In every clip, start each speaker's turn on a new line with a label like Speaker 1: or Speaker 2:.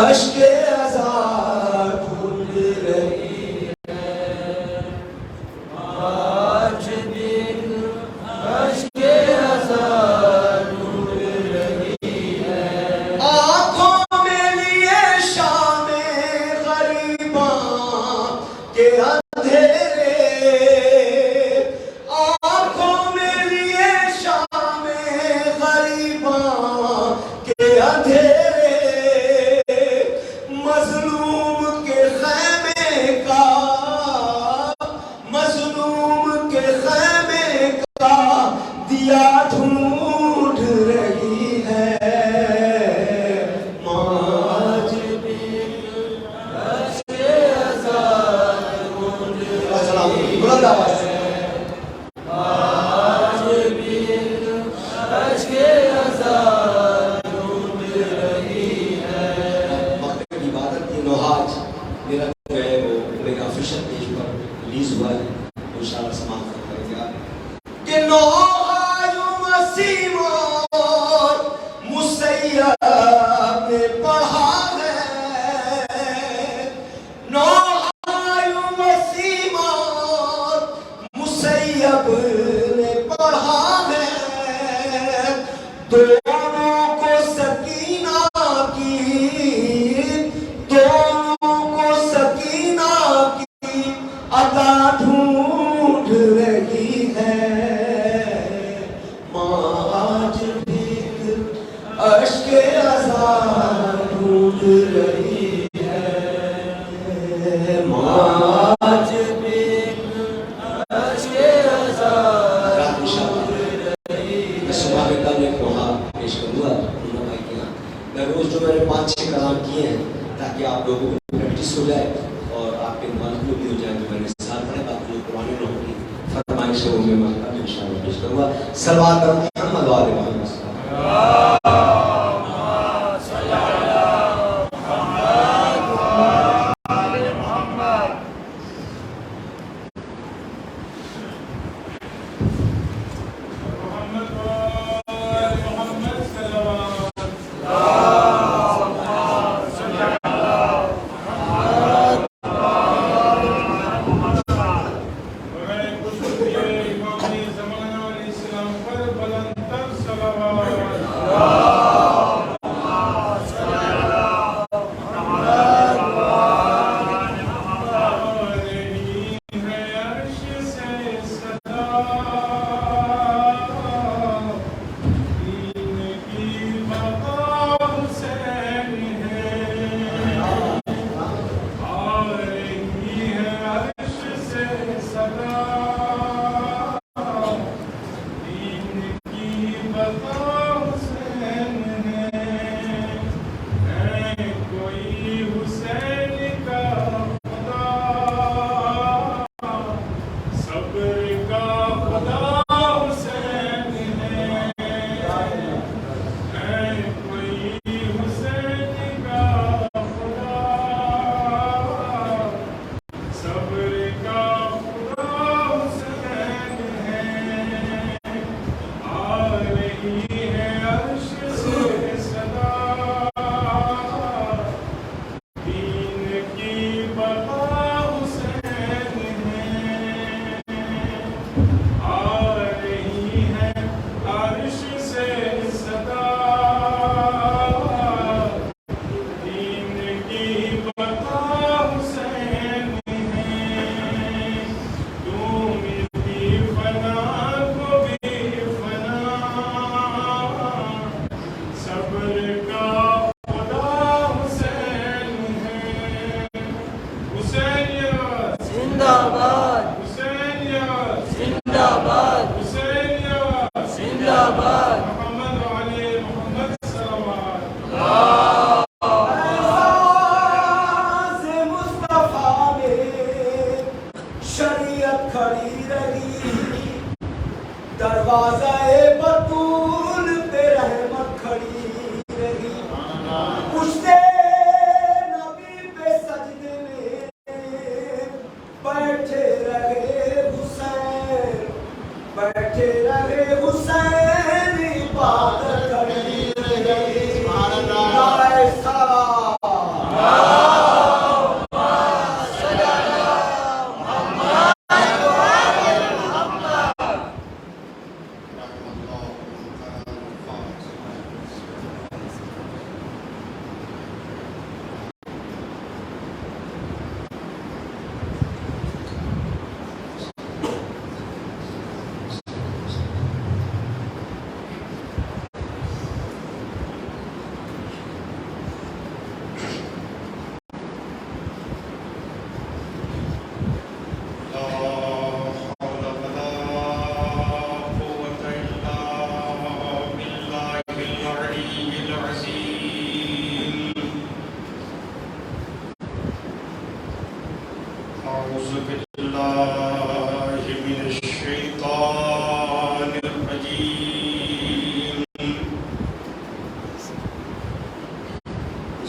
Speaker 1: اشک ازار ڈھونڈ رہی ہے، آج دل اشک ازار ڈھونڈ رہی ہے، آنکھوں میں لیے شام غریباں کے اندھیرے، آنکھوں میں لیے شام غریباں کے اندھیرے، مظلوم کے خیمے کا، مظلوم کے خیمے کا دیا ڈھونڈ رہی ہے، آج دل اشک ازار ڈھونڈ رہی ہے، آج دل اشک ازار ڈھونڈ رہی ہے۔ وقت کی عبادت کی نوحات میرا جو ہے وہ ایک آفیشل پیج پر ریلیز ہوا ہے، انشاءاللہ سماعت کریں گے آپ کہ نوحات وسیم اور مسیب نے پڑھا ہے، نوحات وسیم اور مسیب نے پڑھا ہے، دونوں کو سکینہ کی، دونوں کو سکینہ کی عطا ڈھونڈ رہی ہے، آج دل اشک ازار ڈھونڈ رہی ہے، آج دل اشک ازار ڈھونڈ رہی ہے۔ میں صبح میں کل ایک نوحہ پیش کروں گا مولانا بھائی کے یہاں، میں روز جو میں نے 5-6 کلام کیے ہیں تاکہ آپ لوگوں کو پریکٹس ہو جائے اور آپ کے معلوم بھی ہو جائے، جو میں نے ساتھ پڑھے باقی جو پرانے لوگوں کی فرمائش ہے وہ میں مانگتا ہوں انشاءاللہ پیش کروں گا۔ صلوات پر محمد و آل محمد صلی اللہ علیہ وسلم۔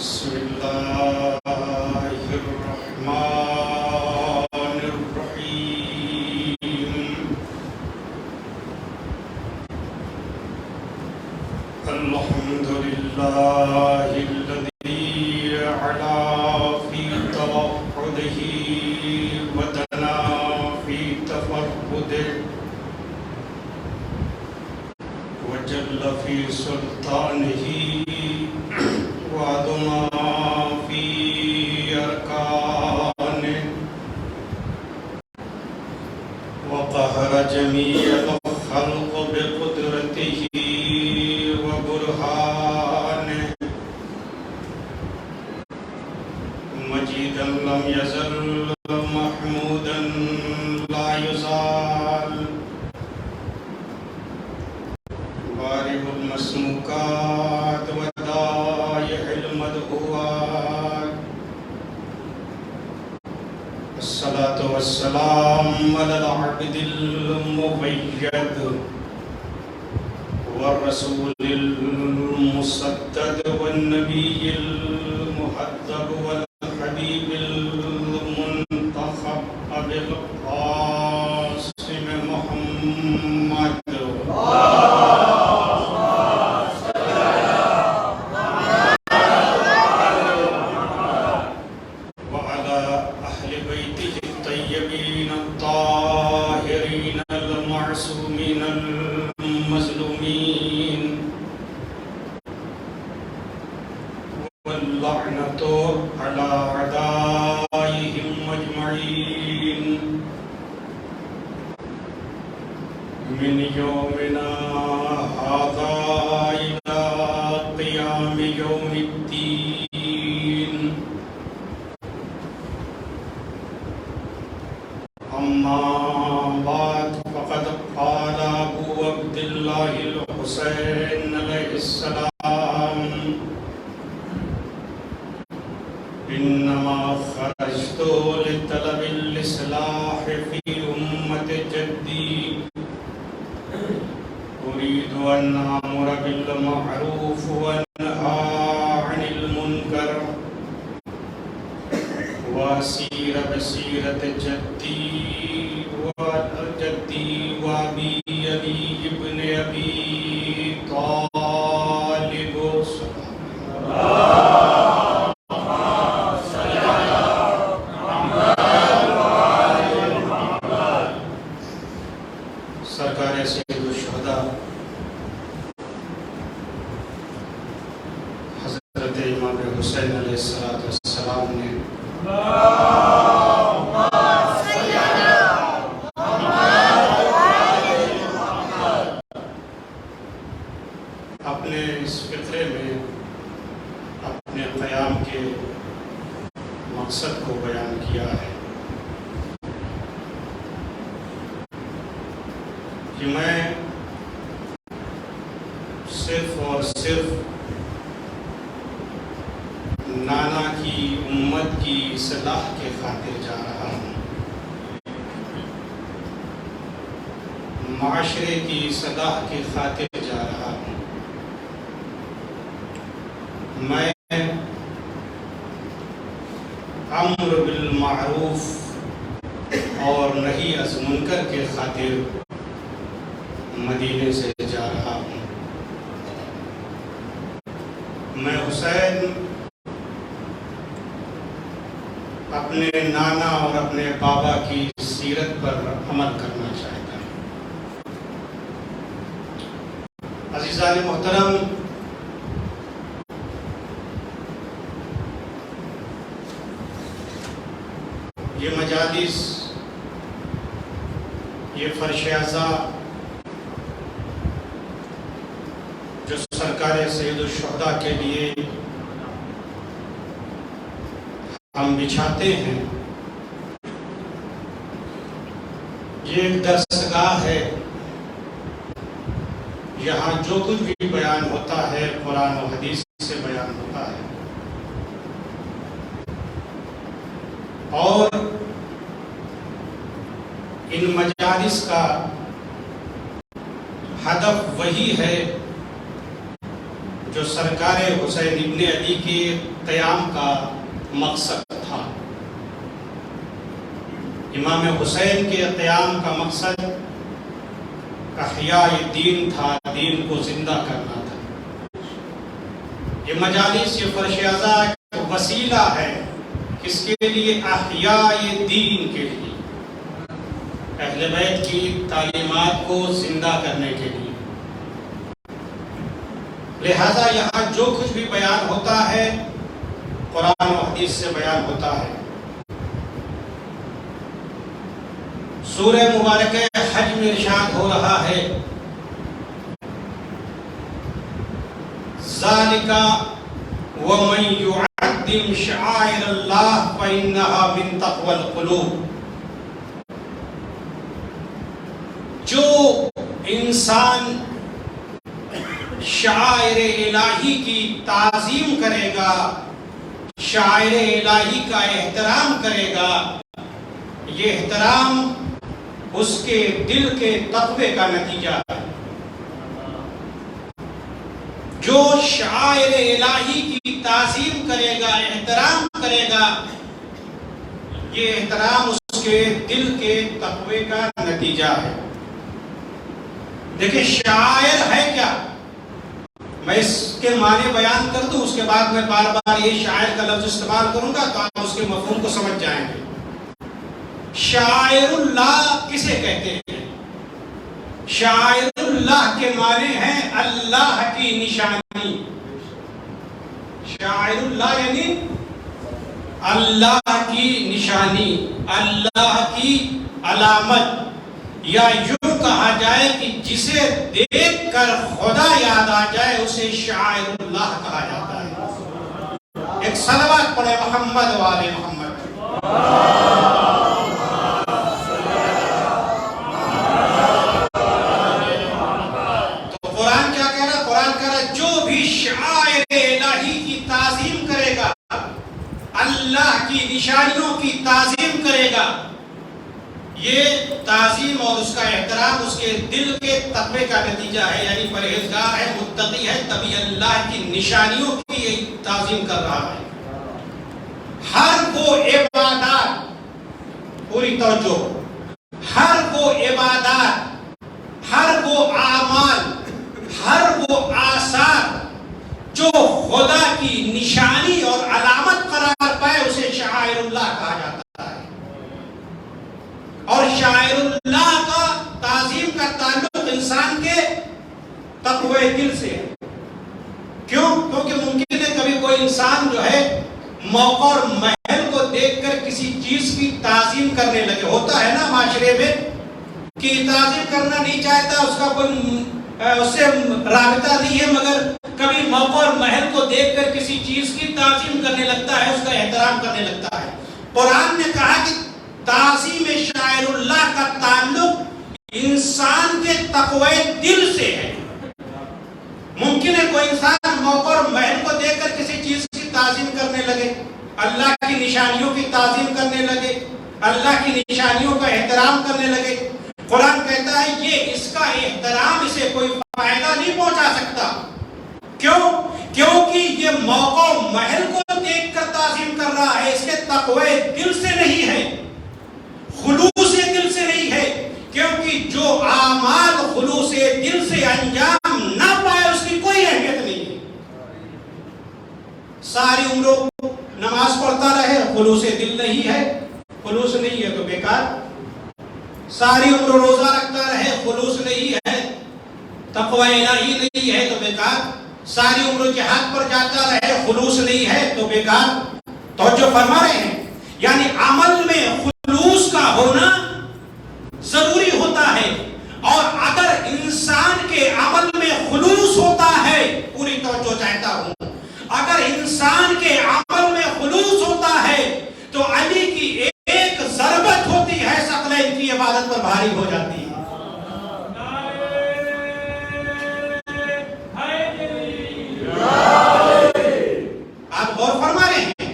Speaker 2: بسم الله الرحمن الرحيم الحمد لله الذي علا في توحده ودنا في تفرده وجل في سلطانه وعظما في أركانه وقهر جميع الخلق بقدرته وبرهانه مجيدا لم يزل محمودا لا يزال بارئ المسموكات ودائع المدعوات الصلاة والسلام على العبد المبيد والرسول المسدد والنبي المحذب والحبيب المنتخب أبي القاسم محمد وعلى أهل بيته الطيبين الطاهرين المعصومين المظلومين واللعنة على أعدائهم أجمعين من يومنا هذا إلى قيام يوم الدين أما بعد فقد قال أبو عبد الله الحسين عليه السلام إنما خرجت لطلب الإصلاح في أمة جدي أريد أن أمر بالمعروف وأنهى عن المنكر وأسير بسيرة جدي وأبي ابن أبي طالب سرکار سید الشہداء حضرت امام حسین علیہ السلام نے اپنے اس فطرے میں اپنے قیام کے مقصد کو بیان کیا ہے کہ میں صرف اور صرف نانا کی امت کی اصلاح کے خاطر جا رہا ہوں، معاشرے کی اصلاح کی خاطر جا رہا ہوں۔ میں امر بالمعروف اور نہی از منکر کے خاطر مدینے سے جا رہا ہوں۔ میں حسین اپنے نانا اور اپنے بابا کی سیرت پر عمل کرنا چاہتا ہوں۔ عزیزان محترم، یہ مجالس، یہ فرش اعضاء جو سرکار سید الشہداء کے لیے ہم بچھاتے ہیں، یہ ایک درسگاہ ہے۔ یہاں جو کچھ بھی بیان ہوتا ہے قرآن و حدیث سے بیان ہوتا ہے، اور ان مجالس کا ہدف وہی ہے جو سرکار حسین ابن علی کے قیام کا مقصد تھا۔ امام حسین کے قیام کا مقصد احیاء دین تھا، دین کو زندہ کرنا تھا۔ یہ مجالس، یہ فرش ازا وسیلہ ہے کس کے لیے؟ احیاء دین کے لیے، اہل بیت کی تعلیمات کو زندہ کرنے کے لیے۔ لہذا یہاں جو کچھ بھی بیان ہوتا ہے قرآن و حدیث سے بیان ہوتا ہے۔ سورہ مبارکہ حج میں ارشاد ہو رہا ہے ذَلِكَ وَمَن يُعَظِّمْ شَعَائِرَ اللَّهِ فَإِنَّهَا مِن تَقْوَى الْقُلُوبِ۔ جو انسان شعائر الہی کی تعظیم کرے گا، شعائر الہی کا احترام کرے گا، یہ احترام اس کے دل کے تقوی کا نتیجہ ہے۔ جو شعائر الہی کی تعظیم کرے گا، احترام کرے گا، یہ احترام اس کے دل کے تقوی کا نتیجہ ہے۔ دیکھیں شاعر ہے کیا؟ میں اس کے معنی بیان کر دوں، اس کے بعد میں بار بار یہ شاعر کا لفظ استعمال کروں گا تو آپ اس کے مفہوم کو سمجھ جائیں گے۔ شاعر اللہ کسے کہتے ہیں؟ شاعر اللہ کے معنی ہیں اللہ کی نشانی۔ شاعر اللہ یعنی اللہ کی نشانی، اللہ کی علامت، یا یوں کہا جائے کہ جسے دیکھ کر خدا یاد آ جائے اسے شاعر اللہ کہا جاتا ہے۔ ایک صلوات پڑھے محمد والے محمد۔ تو قرآن کیا کہہ رہا؟ قرآن کہہ رہا جو بھی شاعر الہی کی تعظیم کرے گا، اللہ کی نشانیوں کی تعظیم کرے گا، یہ تعظیم اور اس کا احترام اس کے دل کے تقوی کا نتیجہ ہے، یعنی پرہیزگار ہے، متقی ہے، تبھی اللہ کی نشانیوں کی تعظیم کر رہا ہے۔ ہر وہ عبادات، پوری توجہ، ہر وہ عبادات، ہر وہ اعمال، ہر وہ آثار جو خدا کی نشانی اور علامت قرار پائے اسے شاعر اللہ کہا جاتا ہے۔ اور شاعر اللہ کا تعظیم کا تعلق انسان کے تقوی دل سے ہے۔ کیوں؟ کیونکہ ممکن ہے کبھی کوئی انسان جو ہے موقع اور محل کو دیکھ کر کسی چیز کی تعظیم کرنے لگے۔ ہوتا ہے نا معاشرے میں کہ تعظیم کرنا نہیں چاہتا، اس کا کوئی اس سے رابطہ نہیں ہے، مگر کبھی موقع اور محل کو دیکھ کر کسی چیز کی تعظیم کرنے لگتا ہے، اس کا احترام کرنے لگتا ہے۔ قرآن نے کہا کہ تعظیم شاعر اللہ کا تعلق انسان کے تقوی دل سے ہے۔ ممکن ہے کوئی انسان موقع اور محل کو دیکھ کر کسی چیز کی تعظیم کرنے لگے، اللہ کی نشانیوں کی تعظیم کرنے لگے، اللہ کی نشانیوں کا احترام کرنے لگے۔ قرآن کہتا ہے یہ اس کا احترام اسے کوئی فائدہ نہیں پہنچا سکتا۔ کیوں؟ کیونکہ یہ موقع و محل کو دیکھ کر تعظیم کر رہا ہے، اس کے تقوی دل سے نہیں ہے، خلوص دل سے نہیں ہے۔ کیونکہ جو اعمال خلوص دل سے انجام نہ پائے اس کی کوئی اہمیت نہیں ہے۔ ساری عمر نماز پڑھتا رہے، خلوص دل نہیں ہے، خلوص نہیں ہے تو بیکار۔ ساری عمر روزہ رکھتا رہے، خلوص نہیں ہے، تقوی الہی نہیں ہے تو بیکار۔ ساری عمر جہاد پر جاتا رہے، خلوص نہیں ہے تو بیکار۔ توجہ فرما رہے ہیں، یعنی عمل میں خلوص کا ہونا ضروری ہوتا ہے، اور اگر انسان کے عمل میں خلوص ہوتا ہے، پوری توجہ چاہتا ہوں، اگر انسان کے عمل میں خلوص ہوتا ہے تو علی کی ایک ضربت ہوتی ہے، ثقلین کی عبادت پر بھاری ہو جاتی ہے۔ آپ غور فرما رہے ہیں،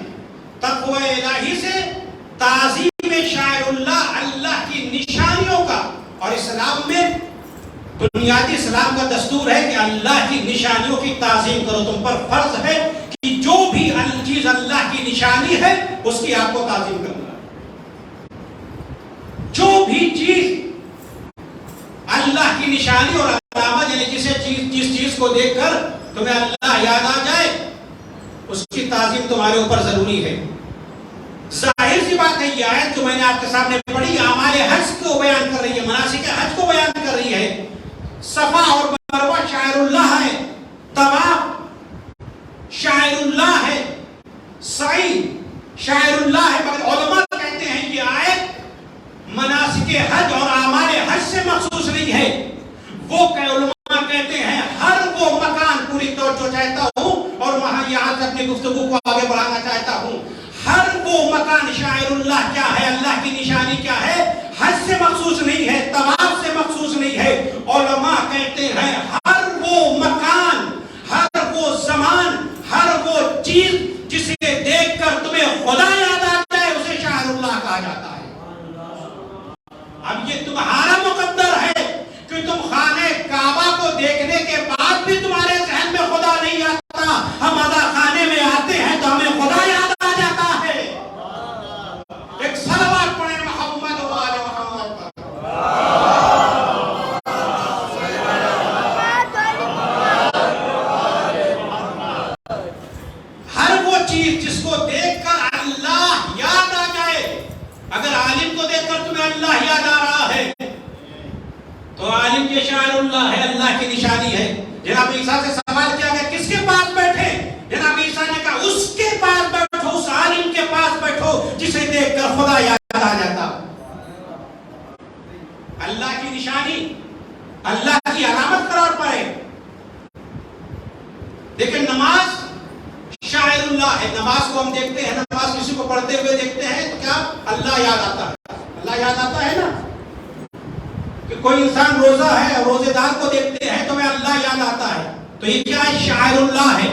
Speaker 2: تقوی الہی سے تعظیم شاعر اللہ، اللہ کی نشانیوں کا، اور اسلام میں بنیادی اسلام کا دستور ہے کہ اللہ کی نشانیوں کی تعظیم کرو. تم پر فرض ہے کہ جو بھی چیز اللہ کی نشانی ہے اس کی آپ کو تعظیم کرنا. جو بھی چیز اللہ کی نشانی اور علامت یعنی جس چیز کو دیکھ کر تمہیں اللہ یاد آ جائے اس کی تعظیم تمہارے اوپر ضروری ہے. ظاہر سی بات ہے یہ آیت جو میں نے آپ کے سامنے پڑھی اعمال حج کو بیان کر رہی ہے, مناسک حج کو بیان کر رہی ہے. صفا اور مروہ شاعر اللہ ہے, طواف شاعر اللہ ہے, سعی شاعر اللہ ہے. مگر علماء کہتے ہیں یہ آیت مناسک حج اور اعمال حج سے مخصوص نہیں ہے. وہ علماء کہتے ہیں ہر وہ مکان, پوری توجہ چاہتا ہوں اور وہاں یہاں سے اپنی گفتگو کو آگے بڑھانا چاہتا ہوں, ہر وہ مکان شاعر اللہ کیا ہے, اللہ کی نشانی کیا ہے, حج سے مخصوص نہیں ہے, طواف سے مخصوص نہیں ہے. علماء کہتے ہیں ہر وہ مکان, ہر وہ زمان, ہر وہ چیز جسے دیکھ کر تمہیں خدا یاد آ جائے اسے شاعر اللہ کہا جاتا ہے. اب یہ تمہارا مقدر ہے کہ تم خانہ کعبہ کو دیکھنے کے بعد بھی تمہارے ذہن میں خدا نہیں آتا. ہم ادا خانے میں آتے ہیں تو ہمیں خدا یاد آ جاتا ہے. ایک صلوات پڑھیں محمد و آل محمد پر. ہر وہ چیز جس کو دیکھ کر اللہ یاد آ جائے, اگر عالم کو دیکھ کر تمہیں اللہ یاد آ رہا ہے تو عالم یہ شاعر اللہ ہے, اللہ کی نشانی ہے. جناب عیسیٰ سے سوال کیا گیا کس کے پاس بیٹھے, جناب عیسیٰ نے کہا اس کے پاس بیٹھو, اس عالم کے پاس بیٹھو جسے دیکھ کر خدا یاد آ جاتا. اللہ کی نشانی اللہ کی علامت قرار پائے. دیکھیں نماز شاعر اللہ ہے. نماز کو ہم دیکھتے ہیں, نماز کسی کو پڑھتے ہوئے دیکھتے ہیں تو کیا اللہ یاد آتا ہے, اللہ یاد آتا ہے نا. کہ کوئی انسان روزہ ہے, روزے دار کو دیکھتے ہیں تو ہمیں اللہ یاد آتا ہے. تو یہ کیا ہے, شاعر اللہ ہے.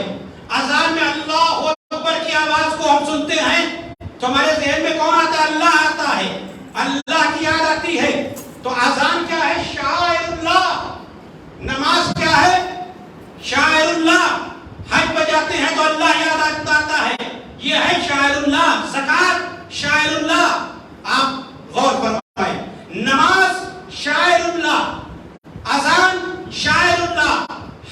Speaker 2: اذان میں اللہ اکبر کی آواز کو ہم سنتے ہیں تو ہمارے ذہن میں کون آتا ہے, اللہ آتا ہے, اللہ کی یاد آتی ہے. تو اذان کیا ہے, شاعر اللہ. نماز کیا ہے, شاعر اللہ. حج پہ جاتے ہیں تو اللہ یاد آتا ہے, یہ ہے شاعر اللہ. زکات شاعر اللہ. آپ غور فرمائیں, نماز شاعر اللہ, اذان شاعر اللہ,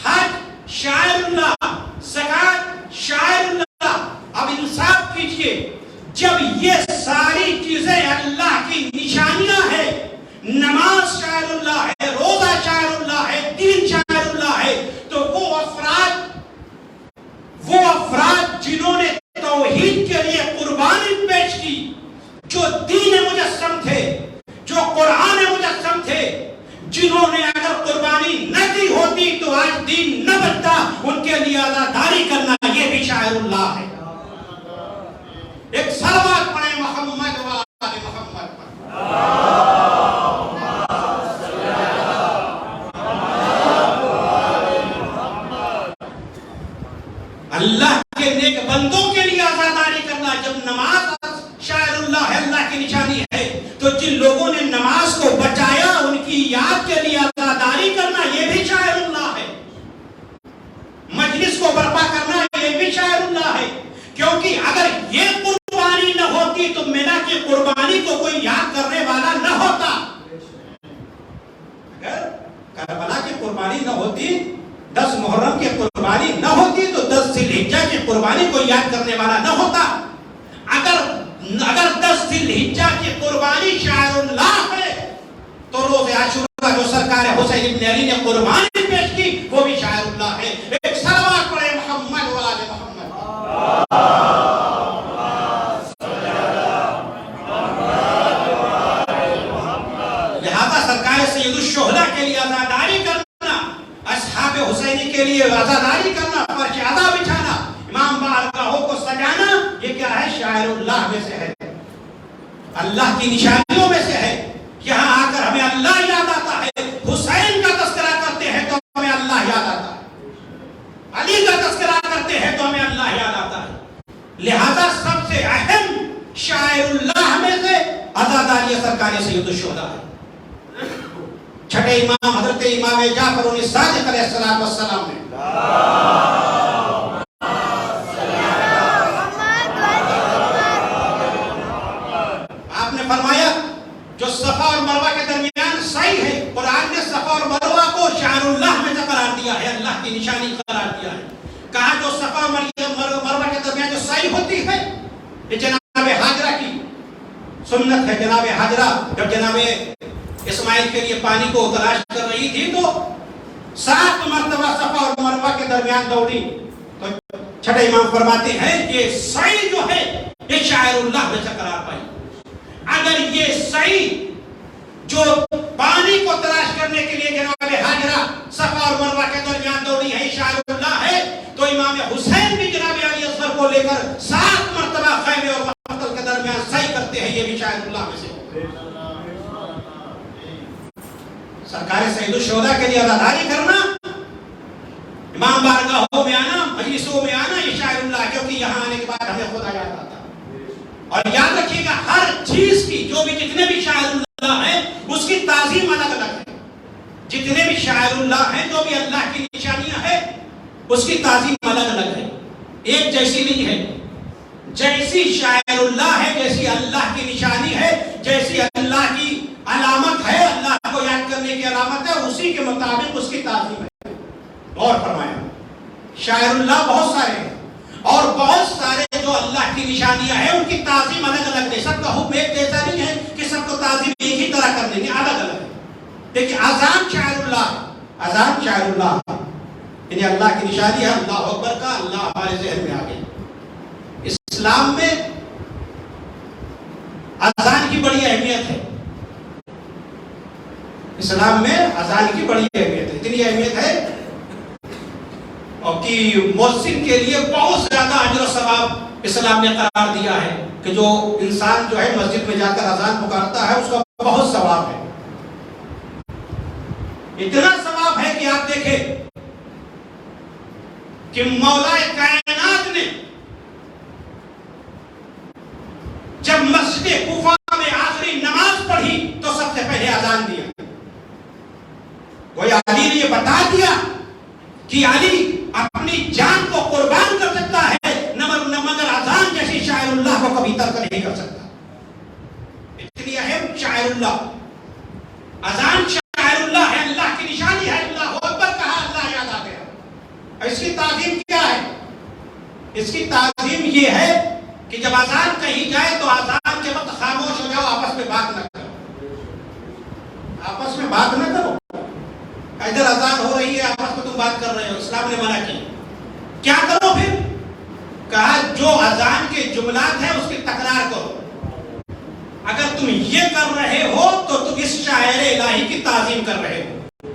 Speaker 2: حج شاعر اللہ, زکات شاعر اللہ. اب انصاف کیجئے, جب یہ ساری چیزیں اللہ کی نشانیاں ہیں, نماز شاعر اللہ ہے, روزہ شاعر اللہ ہے, دین شاعر اللہ ہے, تو وہ افراد جنہوں نے توحید کے لیے قربانی پیش کی, جو دین مجسم تھے, جو قرآن مجسم تھے, جنہوں نے اگر قربانی نہ دی ہوتی تو آج دین نہ بنتا, ان کے لیے عزاداری کرنا یہ بھی شاعر اللہ ہے. ایک صلوات پڑھیں محمد و آل محمد پر. اللہ کے نیک بندوں کے لیے عزاداری کرنا. جب نماز شاعر اللہ ہے, اللہ کی نشانی ہے, تو جن لوگوں نے نماز کو بچایا ان کی یاد کے لیے عزاداری کرنا یہ بھی شاعر اللہ ہے. مجلس کو برپا کرنا یہ بھی شاعر اللہ ہے. کیونکہ اگر یہ قربانی نہ ہوتی تو مینا کی قربانی کو کوئی یاد کرنے والا نہ ہوتا. اگر کربلا کی قربانی نہ ہوتی, 10 محرم کی قربانی نہ ہوتی, تو 10 ذی الحجہ کی قربانی کو یاد کرنے والا نہ ہوتا. اگر 10 ذی الحجہ کی قربانی شاعر اللہ ہے تو روز عاشورہ جو سرکار حسین ابن علی نے قربانی پیش کی وہ بھی شاعر اللہ ہے. ایک صلوات پڑھیں محمد و آل محمد. لہذا سرکار سید الشہداء کے لیے عزاداری کرنا, اصحاب حسینی کے لیے عزاداری کرنا, فرش عزا بچھانا, امام بارگاہوں کو سجانا, یہ کیا ہے, شاعر اللہ میں سے ہے, اللہ کی نشانیوں میں سے ہے. یہاں آ کر ہمیں اللہ یاد آتا ہے. حسین کا تذکرہ کرتے ہیں تو ہمیں اللہ یاد آتا ہے, علی کا تذکرہ کرتے ہیں تو ہمیں اللہ یاد آتا ہے. لہذا سب سے اہم شاعر اللہ میں سے عزاداری سرکار سید الشہداء ہے. چھٹے امام حضرت امام جعفر صادق علیہ السلام نے آپ نے فرمایا جو صفا اور مروہ کے درمیان سعی ہے، قرآن نے صفا اور مروہ کو شعائر اللہ میں سے قرار دیا ہے، اللہ کی نشانی قرار دیا ہے. کہا جو صفا اور مروہ کے درمیان جو سعی ہوتی ہے یہ جناب حاجرہ کی سنت ہے. جناب حاجرہ جب جناب اسماعیل کے لیے پانی کو تلاش کر رہی تھی تو 7 مرتبہ صفا اور مروہ کے درمیان دوڑی. تو چھٹے امام فرماتے ہیں یہ سعی جو ہے یہ شاعر اللہ میں سے قرار پائی. اگر یہ سعی جو پانی کو تلاش کرنے کے لیے جناب حاجرہ صفا اور مروہ کے درمیان دوڑی ہے شاعر اللہ ہے، تو امام حسین بھی جناب علی اصغر کو لے کر 7 مرتبہ خیمے اور مقتل کے درمیان سعی کرتے ہیں، یہ بھی شاعر اللہ میں سے. سرکار سید الشہداء کے لیے عزاداری کرنا، امام بارگاہوں میں آنا، مجلسوں میں آنا، یہ شاعر اللہ، کیونکہ یہاں آنے کے بعد ہمیں خدا یاد آتا. اور یاد رکھیے گا ہر چیز کی جو بھی جتنے بھی شاعر اللہ ہیں اس کی تعظیم الگ الگ ہے. جتنے بھی شاعر اللہ ہیں جو بھی اللہ کی نشانیاں ہیں اس کی تعظیم الگ الگ ہے، ایک جیسی نہیں ہے. جیسی شاعر اللہ ہے، جیسی اللہ کی نشانی ہے، جیسی اللہ کی علامت ہے، اللہ کو یاد کرنے کی علامت ہے، اسی کے مطابق اس کی تعظیم ہے. غور فرمایا، شاعر اللہ بہت سارے ہیں اور بہت سارے جو اللہ کی نشانیاں ہیں ان کی تعظیم الگ الگ ہے. سب کا حکم ایک جیسا نہیں ہے کہ سب کو تعظیم ایک ہی طرح کر دیں گے، الگ الگ ہے. دیکھیں اذان شاعر اللہ، اذان شاعر اللہ یعنی اللہ کی نشانی ہے. اللہ اکبر کا اللہ ہمارے ذہن میں آ گئی. اسلام میں اذان کی بڑی اہمیت ہے. اسلام میں اذان کی بڑی اہمیت ہے. اتنی اہمیت ہے اور کہ مؤذن کے لیے بہت زیادہ اجر و ثواب اسلام نے قرار دیا ہے کہ جو انسان جو ہے مسجد میں جا کر اذان پکارتا ہے اس کا بہت ثواب ہے. اتنا ثواب ہے کہ آپ دیکھیں کہ مولا کائنات نے جب مسجد کوفہ میں آخری نماز پڑھی تو سب سے پہلے اذان دیا. گویا علی نے یہ بتا دیا کہ علی اپنی جان کو قربان کر سکتا ہے مگر اذان جیسی شاعر اللہ کو کبھی ترک نہیں کر سکتا. اتنی اہم شاعر اللہ، اذان شاعر اللہ ہے، اللہ کی نشانی ہے. اللہ اکبر کہا اللہ یاد آ گیا. اس کی تعظیم کیا ہے؟ اس کی تعظیم یہ ہے کہ جب اذان کہی جائے تو اذان کے وقت خاموش ہو جاؤ، آپس میں بات نہ کرو. آپس میں بات نہ کرو. ادھر اذان ہو رہی ہے آپس میں تم بات کر رہے ہو، اسلام نے منع کی. کیا کرو پھر؟ کہا جو اذان کے جملات ہیں اس کی تکرار کرو. اگر تم یہ کر رہے ہو تو تم اس شاعر الہی کی تعظیم کر رہے ہو.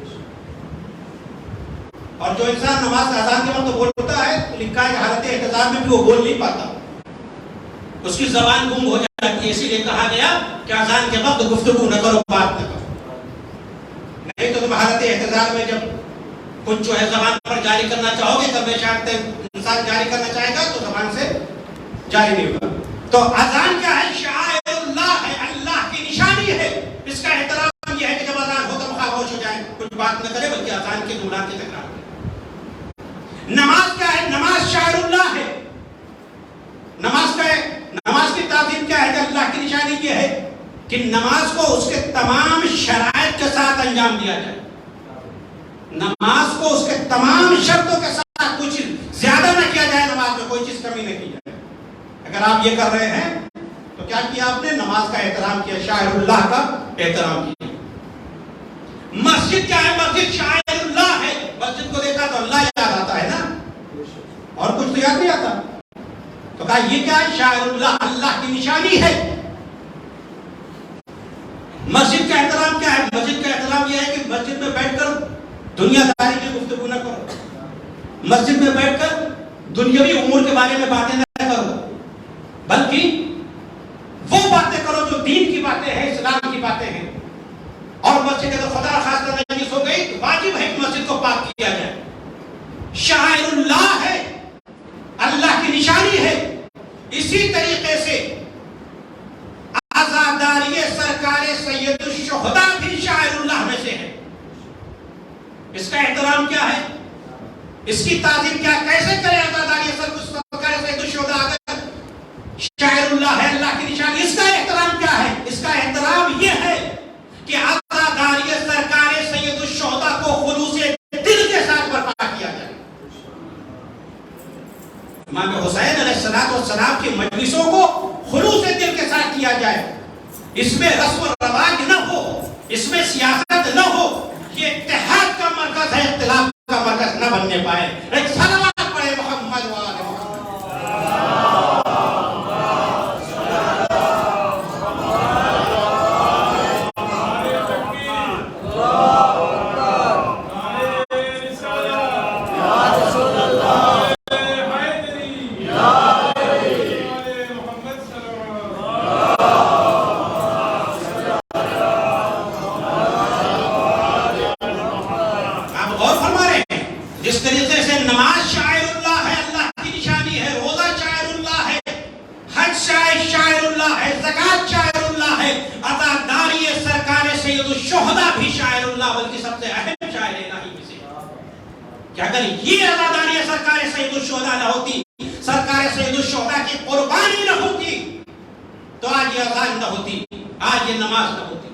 Speaker 2: اور جو انسان نماز اذان کے وقت بولتا ہے لکھا ہے کہ حالت احتضار میں بھی وہ بول نہیں پاتا، اس کی زبان گم ہو جاتی ہے. اسی لیے کہا گیا کہ اذان کے وقت گفتگو نہ کرو، بات نہ کرو. نہیں تو تم حالت احتضار میں جب کچھ جو ہے زبان پر جاری کرنا چاہو گے، کبھی شاید انسان جاری کرنا چاہے گا تو زبان سے جاری نہیں ہوگا. تو اذان کیا ہے؟ شعائر اللہ ہے، اللہ کی نشانی ہے. اس کا احترام یہ ہے کہ جب اذان ہو تو خاموش ہو جائے، کچھ بات نہ کرے بلکہ اذان کے جملات کی تکرار کرے. نماز کیا ہے؟ نماز شعائر اللہ ہے. نماز کا ہے، نماز کی تعظیم کیا ہے کہ اللہ کی نشانی یہ ہے کہ نماز کو اس کے تمام شرائط کے ساتھ انجام دیا جائے. نماز کو اس کے تمام شرطوں کے ساتھ کچھ زیادہ نہ کیا جائے، نماز میں کوئی چیز کمی نہ کی جائے. اگر آپ یہ کر رہے ہیں تو کیا کیا آپ نے؟ نماز کا احترام کیا، شاعر اللہ کا احترام کیا. مسجد کیا ہے؟ مسجد شاعر اللہ ہے. مسجد کو دیکھا تو اللہ یاد آتا ہے نا، اور کچھ تو یاد نہیں آتا. تو کہا یہ کیا ہے؟ شاعر اللہ، اللہ کی نشانی ہے. مسجد کا احترام کیا ہے؟ مسجد کا احترام یہ ہے کہ مسجد میں بیٹھ کر دنیا داری کی گفتگو نہ کرو. مسجد میں بیٹھ کر دنیاوی امور کے بارے میں باتیں نہ کرو، بلکہ وہ باتیں کرو جو دین کی باتیں ہیں، اسلام کی باتیں ہیں. اور مسجد اگر خدا خاص نجس ہو گئی تو واجب ہے کہ مسجد کو پاک کیا جائے. شاعر اللہ ہے، اللہ کی نشانی ہے. اسی طریقے سے عزاداری سرکار سید الشہداء بھی شاعر اللہ میں سے ہے. اس کا احترام کیا ہے؟ اس کی تعظیم کیا؟ کیسے کرے عزاداری سرکار سید الشہداء اگر شاعر اللہ ہے، اللہ کی نشانی؟ اس کا احترام کیا ہے؟ اس کا احترام یہ ہے کہ عزاداری سرکار سید الشہداء کو خلوص دل کے ساتھ برپا کیا جائے۔ امام حسین علیہ السلام کی مجلسوں کو خلوص دل کے ساتھ کیا جائے، اس میں رسم و رواج نہ ہو، اس میں سیاست نہ ہو، یہ اتحاد کا مرکز ہے، اختلاف کا مرکز نہ بننے پائے۔ ایک صلوات پڑھے محمد و آل محمد۔ جس طریقے سے نماز شاعر اللہ ہے، اللہ کی نشانی ہے، روزہ شاعر اللہ ہے، حج شاعر اللہ ہے، زکوٰۃ شاعر اللہ ہے، عزاداری سرکار سید الشہداء بھی شاعر اللہ، بلکہ سب سے اہم شاعر الہی میں سے۔ کہ اگر یہ عزاداری سرکار سید الشہداء نہ ہوتی، سرکار سید الشہداء کی قربانی نہ ہوتی، تو آج یہ اذان نہ ہوتی، آج یہ نماز نہ ہوتی۔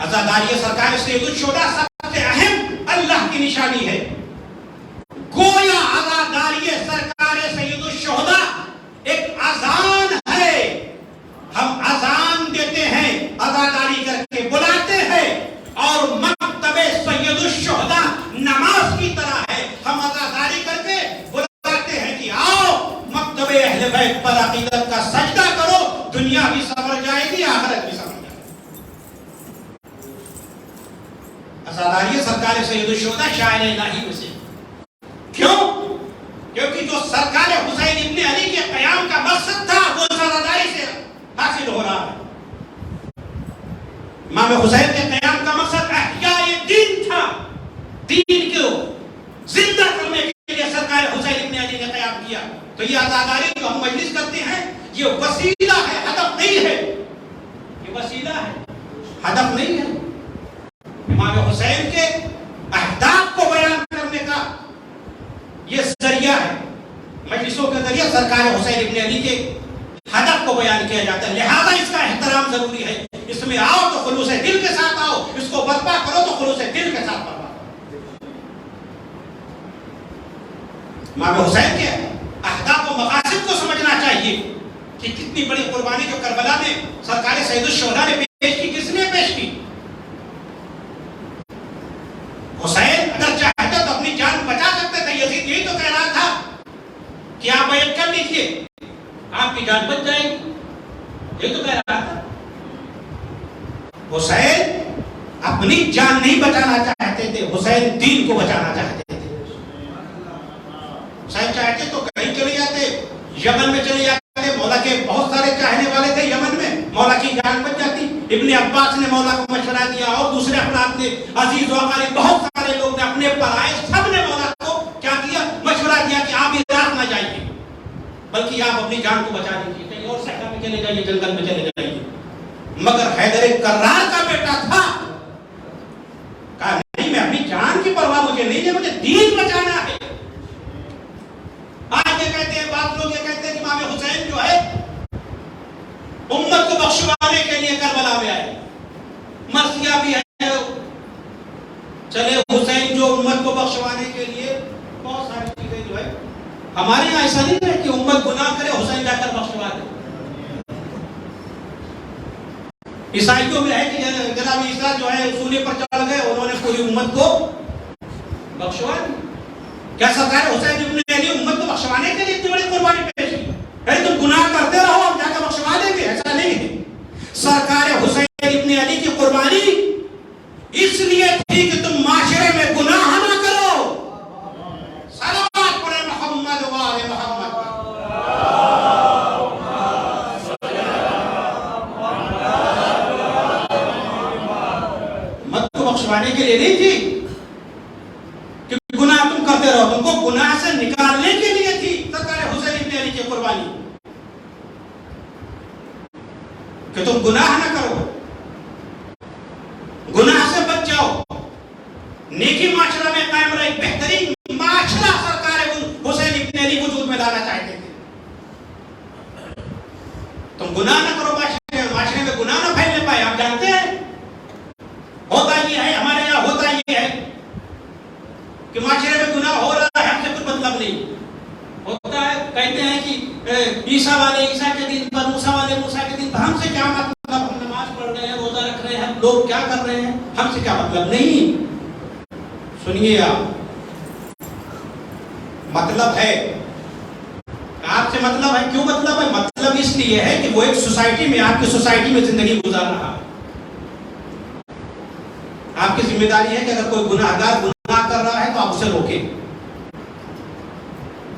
Speaker 2: عزاداری سرکار سید الشہداء سب سے اہم اللہ کی نشانی ہے۔ گویا عزاداری سرکار سید الشہداء ایک اذان ہے، ہم اذان دیتے ہیں، عزاداری کر کے بلاتے ہیں، اور مکتب سید الشہداء نماز کی طرح ہے، ہم عزاداری کر کے بلاتے ہیں کہ آؤ مکتب اہل بیت پر عقیدت کا سجدہ کرو، دنیا بھی سمجھ جائے گی، آخرت بھی سمجھ جائے گی۔ عزاداری سرکار سید الشہداء شاعر الہی میں سے۔ کیوں؟ کیونکہ جو سرکار حسین ابن علی کے قیام کا مقصد تھا وہ عزاداری سے حاصل ہو رہا ہے۔ امام حسین کے قیام کا مقصد احیاء دین تھا، دین کو زندہ کرنے کے لیے سرکار حسین ابن علی نے قیام کیا۔ تو یہ عزاداری جو ہم مجلس کرتے ہیں یہ وسیلہ ہے، ہدف نہیں ہے، یہ وسیلہ ہے، ہدف نہیں ہے۔ امام حسین کے اہداف کو بیان کرنے کا یہ ذریعہ ہے، مجلسوں کے ذریعے سرکار حسین ابن علی کے ہدف کو بیان کیا جاتا ہے، لہذا اس کا احترام ضروری ہے۔ اس میں آؤ تو خلوص دل کے ساتھ آؤ، اس کو برپا کرو تو خلوص دل کے ساتھ برپا کرو۔ امام حسین کے اہداف و مقاصد کو سمجھنا چاہیے کہ کتنی بڑی قربانی جو کربلا میں سرکار سید الشہداء نے پیش کی، کس نے پیش کی؟ حسین اگر چاہتے تو اپنی جان بچا سکتے تھے، یزید یہی تو کہہ رہا تھا کہ آپ بیعت کر لیجئے آپ کی جان بچ جائے گی، یہی تو کہہ رہا تھا۔ حسین اپنی جان نہیں بچانا چاہتے تھے، حسین دین کو بچانا چاہتے تھے۔ حسین چاہتے تو کہیں چلے جاتے، یمن میں چلے جاتے، مولا کے بہت سارے چاہنے والے تھے یمن میں، مولا کی جان بچ جاتی۔ ابن عباس نے مولا کو مشورہ دیا اور دوسرے افراد نے، عزیز و اقارب بہت سارے لوگ نے اپنے پر آئے، سب نے مولا کو کیا کیا؟ مشورہ دیا کہ آپ عراق نہ جائیے، بلکہ آپ اپنی جان کو بچا لیجیے، کہیں اور صحرا میں چلے جائیے، جنگل میں چلے جائیے۔ مگر حیدر کرار کا بیٹا تھا، کہا نہیں، میں اپنی جان کی پرواہ مجھے نہیں ہے، مجھے دین بچانا ہے۔ آج یہ کہتے ہیں، بعض لوگ یہ کہتے ہیں کہ امام حسین جو ہے امت کو بخشوانے کے لیے کربلا میں آئے، مرثیہ بھی ہے، چلے حسین جو امت کو بخشوانے کے لیے بہت ساری چیزیں جو ہے، ہمارے یہاں ایسا نہیں ہے کہ امت گناہ کرے حسین جا کر بخشوا دے۔ عیسائیوں میں ہے کہ جناب عیسیٰ جو ہے سولی پر چڑھ گئے، انہوں نے پوری امت کو بخشوا دی۔ کیا سرکار حسین ابن علی امت کو بخشوانے کے لیے اتنی بڑی قربانی پیش کی؟ ارے تم گناہ کرتے رہو، ہم جا کر بخشوا دیں گے، ایسا نہیں ہے۔ سرکار حسین ابن علی کی قربانی اس لیے تھی کہ تم معاشرے میں گناہ نہ کرو۔ صلوات پڑھے محمد و آل محمد۔ امت کو بخشوانے کے لیے نہیں تھی کہ گناہ تم کرتے رہو، تم کو گناہ سے نکالنے کے لیے تھی سرکار حسین ابن علی کی قربانی، کہ تم گناہ نہ کرو، گناہ سے بچ جاؤ۔ نیکی معاشرہ میں قائم رہے، بہترین معاشرہ سرکار حسین ابن علی وجود میں لانا چاہتے تھے۔ تم گناہ نہ کرو، معاشرے میں گناہ نہ پھیلنے پائے۔ آپ جانتے ہیں ہوتا یہ ہے، ہمارے یہاں ہوتا یہ ہے کہ معاشرے میں گناہ ہو رہا ہے، ہم سے کچھ مطلب نہیں ہوتا ہے۔ کہتے ہیں کہ عیسیٰ والے عیسیٰ کے دن پر، موسیٰ والے موسیٰ کے دن پر، ہم سے کیا مطلب، ہم نماز پڑھ رہے ہیں، روزہ رکھ رہے ہیں، لوگ کیا کر رہے ہیں، ہم سے کیا مطلب نہیں۔ سنیے مطلب ہے، آپ سے مطلب ہے۔ کیوں مطلب ہے؟ مطلب اس لیے ہے کہ وہ ایک سوسائٹی میں، آپ کی سوسائٹی میں زندگی گزار رہا ہے۔ آپ کی ذمہ داری ہے کہ اگر کوئی گناہ گار گناہ کر رہا ہے تو آپ اسے روکیں۔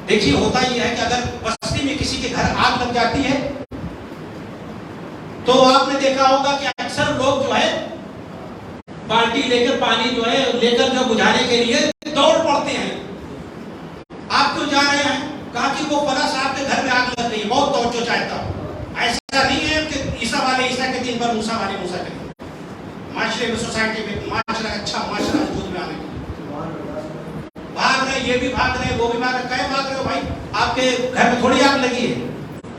Speaker 2: دیکھیے ہوتا یہ ہے کہ اگر بستی میں کسی کے گھر آگ لگ جاتی ہے تو آپ نے دیکھا ہوگا کہ اکثر لوگ جو ہے بالٹی لے کر، پانی جو ہے لے کر جو بجھانے کے لیے دوڑ پڑتے ہیں۔ آپ کیوں جا رہے ہیں؟ کہا کہ وہ فلاں صاحب کے گھر میں آگ لگ رہی ہے، بہت توجہ چاہتا ہوں۔ ایسا نہیں ہے کہ عیسیٰ والے عیسیٰ کے دن پر، موسیٰ والے موسیٰ کے دن۔ معاشرے میں، سوسائٹی میں معاشرہ اچھا معاشرہ وجود میں آنے کے بھاگ رہے، یہ بھی بھاگ رہے، وہ بھی بھاگ رہے۔ کہیں بھاگ رہے ہو بھائی؟ آپ کے گھر میں تھوڑی آگ لگی ہے،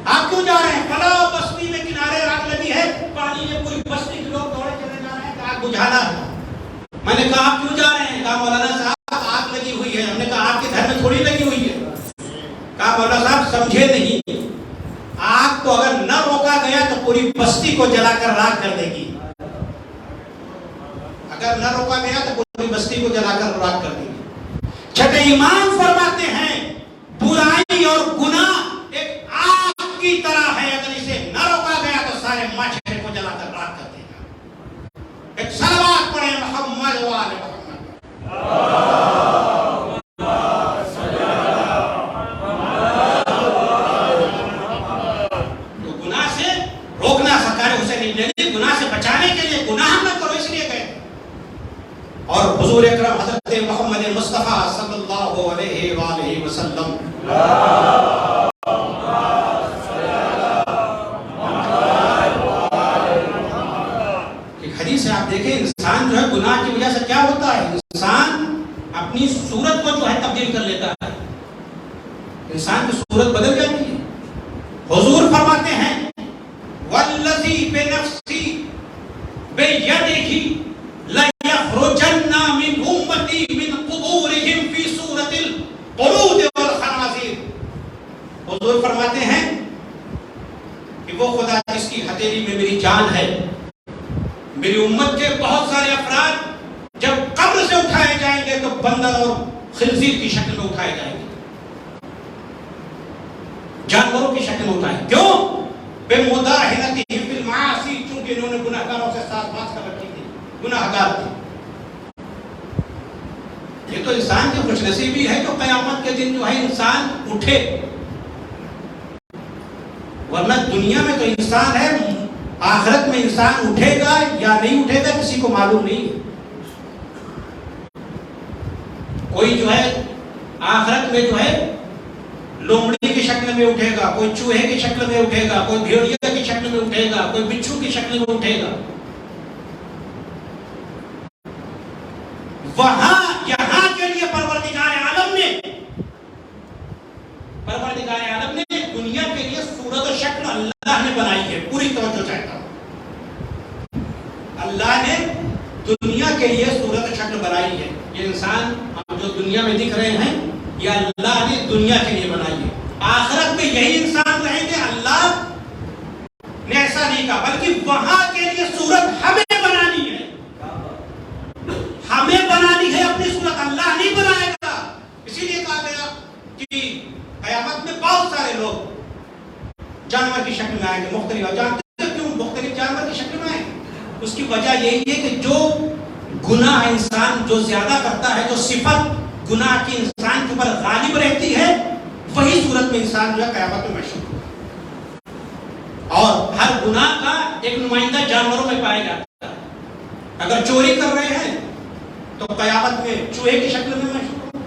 Speaker 2: آپ کیوں جا رہے ہیں؟ فلاں بستی میں کنارے آگ لگی ہے، پانی میں پوری بستی کے لوگ دوڑے چلے جا رہے ہیں کہ آگ بجھانا ہے۔ میں نے کہا آپ کیوں جا رہے ہیں؟ کہا مولانا صاحب آگ لگی ہوئی ہے۔ ہم نے کہا آپ کے گھر میں تھوڑی لگی ہوئی ہے۔ کہا مولانا صاحب سمجھے نہیں، آگ تو اگر نہ روکا گیا تو پوری بستی کو جلا کر راکھ کر دے گی۔ اگر نہ روکا گیا تو پوری بستی کو جلا کر راکھ کر دے گی۔ چھٹے امام فرماتے ہیں برائی اور گناہ ایک آگ کی طرح ہے، اگر اسے نہ روکا گیا تو سارے معاشرے کو جلا کر راکھ کر دے گا۔ ایک صلوات پڑھیں محمد و آل محمد۔ تو گناہ سے روکنا، سرکار حسین ابن علی گناہ سے بچانے کے لیے گناہ نہ کرو اس لیے کہتے ہیں۔ اور حضور اکرم حضرت محمد مصطفیٰ صلی اللہ علیہ وآلہ وسلم ایک حدیث ہے، آپ دیکھیں انسان جو ہے گناہ کی وجہ سے کیا ہوتا ہے، انسان اپنی صورت کو جو ہے تبدیل کر لیتا ہے، انسان کی صورت بدل جاتی ہے۔ حضور فرماتے ہیں والذی بنفسی بیدہ لَيَخْرُجَنَّ مِنْ أُمَّتِي مِنْ قُبُورِهِمْ فِي صُورَةِ الْقُرُودِ وَالْخَنَازِيرِ۔ حضور فرماتے ہیں کہ وہ خدا جس کی ہتھیلی میں میری جان ہے، میری امت کے بہت سارے افراد جب قبر سے اٹھائے جائیں گے تو بندر اور خنزیر کی شکل میں اٹھائے جائیں گے، جانوروں کی شکل میں اٹھائے۔ کیوں؟ بِمُدَاهِنَتِهِمْ فِي الْمَعَاصِي، چونکہ انہوں نے گناہگاروں سے ساتھ بات کر رکھی تھی، گناہگار تھے۔ یہ تو انسان کی خوش نصیبی ہے کہ قیامت کے دن جو ہے انسان اٹھے، ورنہ دنیا میں تو انسان ہے، آخرت میں انسان اٹھے گا یا نہیں اٹھے گا کسی کو معلوم نہیں ہے۔ کوئی جو ہے آخرت میں جو ہے لومڑی کی شکل میں اٹھے گا، کوئی چوہے کی شکل میں اٹھے گا، کوئی بھیڑیا کی شکل میں اٹھے گا، کوئی بچھو کی شکل میں اٹھے گا۔ وہاں یہاں کے لیے پروردگار عالم نے دنیا کے لیے صورت و شکل اللہ نے بنائی ہے۔ پوری توجہ چاہتا ہوں، اللہ نے دنیا کے لیے صورت و شکل بنائی ہے۔ یہ انسان ہم جو دنیا میں دکھ رہے ہیں یہ اللہ نے دنیا کے لیے بنائی ہے۔ آخرت میں یہی انسان رہیں گے، اللہ نے ایسا نہیں کہا، بلکہ وہاں کے لیے صورت ہمیں بنانی ہے، ہمیں بنانی ہے اپنی صورت، اللہ نہیں بنائے گا۔ اسی لیے کہا گیا کہ قیامت میں بہت سارے لوگ جانور کی شکل میں آئیں گے، مختلف۔ جانتے ہیں کیوں مختلف جانور کی شکل میں آئیں گے؟ اس کی وجہ یہی ہے کہ جو گناہ انسان جو زیادہ کرتا ہے، جو صفت گناہ کی انسان کے اوپر غالب رہتی ہے، وہی صورت میں انسان جو ہے قیامت میں مشہور ہے۔ اور ہر گناہ کا ایک نمائندہ جانوروں میں پایا جاتا ہے۔ اگر چوری کر رہے ہیں تو قیامت میں چوہے کی شکل میں مشہور ہو۔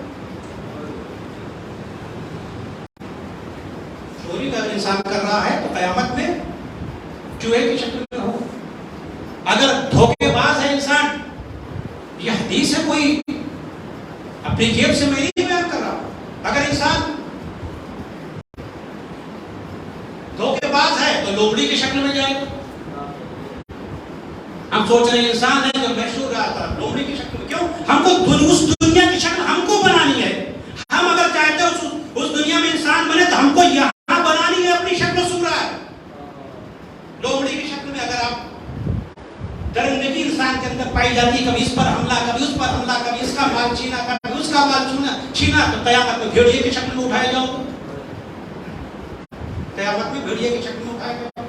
Speaker 2: چوری کا انسان کر رہا ہے تو قیامت میں چوہے کی شکل میں ہو۔ اگر دھوکے باز ہے انسان، یہ حدیث ہے، کوئی اپنی جیب سے میں نہیں بیان کر رہا ہوں. اگر انسان دھوکے باز ہے تو لومڑی کی شکل میں جائے گا. ہم سوچ رہے ہیں انسان ہے جو محشور رہا تھا لومڑی کی شکل میں. کیوں؟ ہم کو اس دنیا کی شکل ہم کو بنانی ہے. ہم اگر چاہتے ہیں اس دنیا میں انسان بنے تو ہم کو یہاں بنانی ہے اپنی شکل سورا ہے. لومڑی کی شکل میں اگر آپ درندگی انسان کے اندر پائی جاتی ہے، کبھی اس پر حملہ، کبھی اس پر حملہ، کبھی اس کا مال چھینا، کبھی اس کا مال چھینا، تو قیامت میں بھیڑیے کی شکل میں اٹھائے جاؤ. قیامت میں بھیڑیے کی شکل میں اٹھائے جاؤ.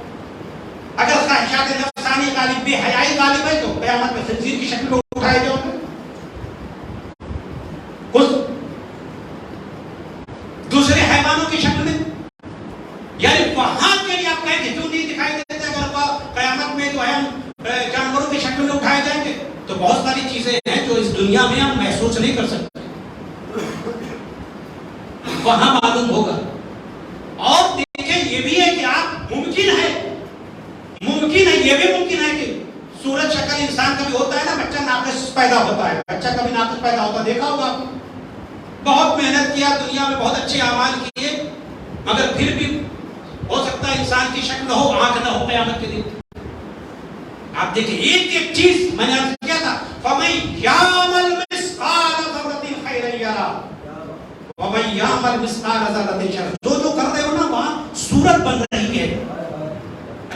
Speaker 2: اگر خواہشات نفسانی غالب، بے حیائی غالب ہے تو قیامت میں خنزیر کی شکل میں اٹھائے جاؤ. دوسرے حیوانوں کی شکل میں، یعنی وہاں کے لیے آپ کہیں کہ کیوں نہیں دکھائی دیتے؟ اگر وہ قیامت میں جو ہے جانوروں کی شکل میں اٹھائے جائیں گے تو بہت ساری چیزیں ہیں جو اس دنیا میں ہم محسوس نہیں کر سکتے، وہاں معلوم ہوگا. اور دیکھیں یہ بھی ہے کہ آپ ممکن ہے یہ بھی ممکن ہے کہ صورت شکل انسان کا بھی ہوتا ہے نا، بچہ ناقص پیدا ہوتا ہے، بچہ کبھی ناقص پیدا ہوتا ہے، دیکھا ہوگا آپ. بہت محنت کیا دنیا میں، بہت اچھے اعمال کیے، مگر پھر بھی ہو سکتا ہے انسان کی شکل ہو، آنکھ نہ ہو قیامت کے دن. آپ دیکھیں ایک ایک چیز میں نے عرض کیا تھا، فَمَن يَعْمَلْ مِثْقَالَ ذَرَّةٍ خَيْرًا يَرَهُ وَمَن يَعْمَلْ مِثْقَالَ ذَرَّةٍ شَرًّا. جو کر رہے ہو نا وہاں صورت بن رہی ہے،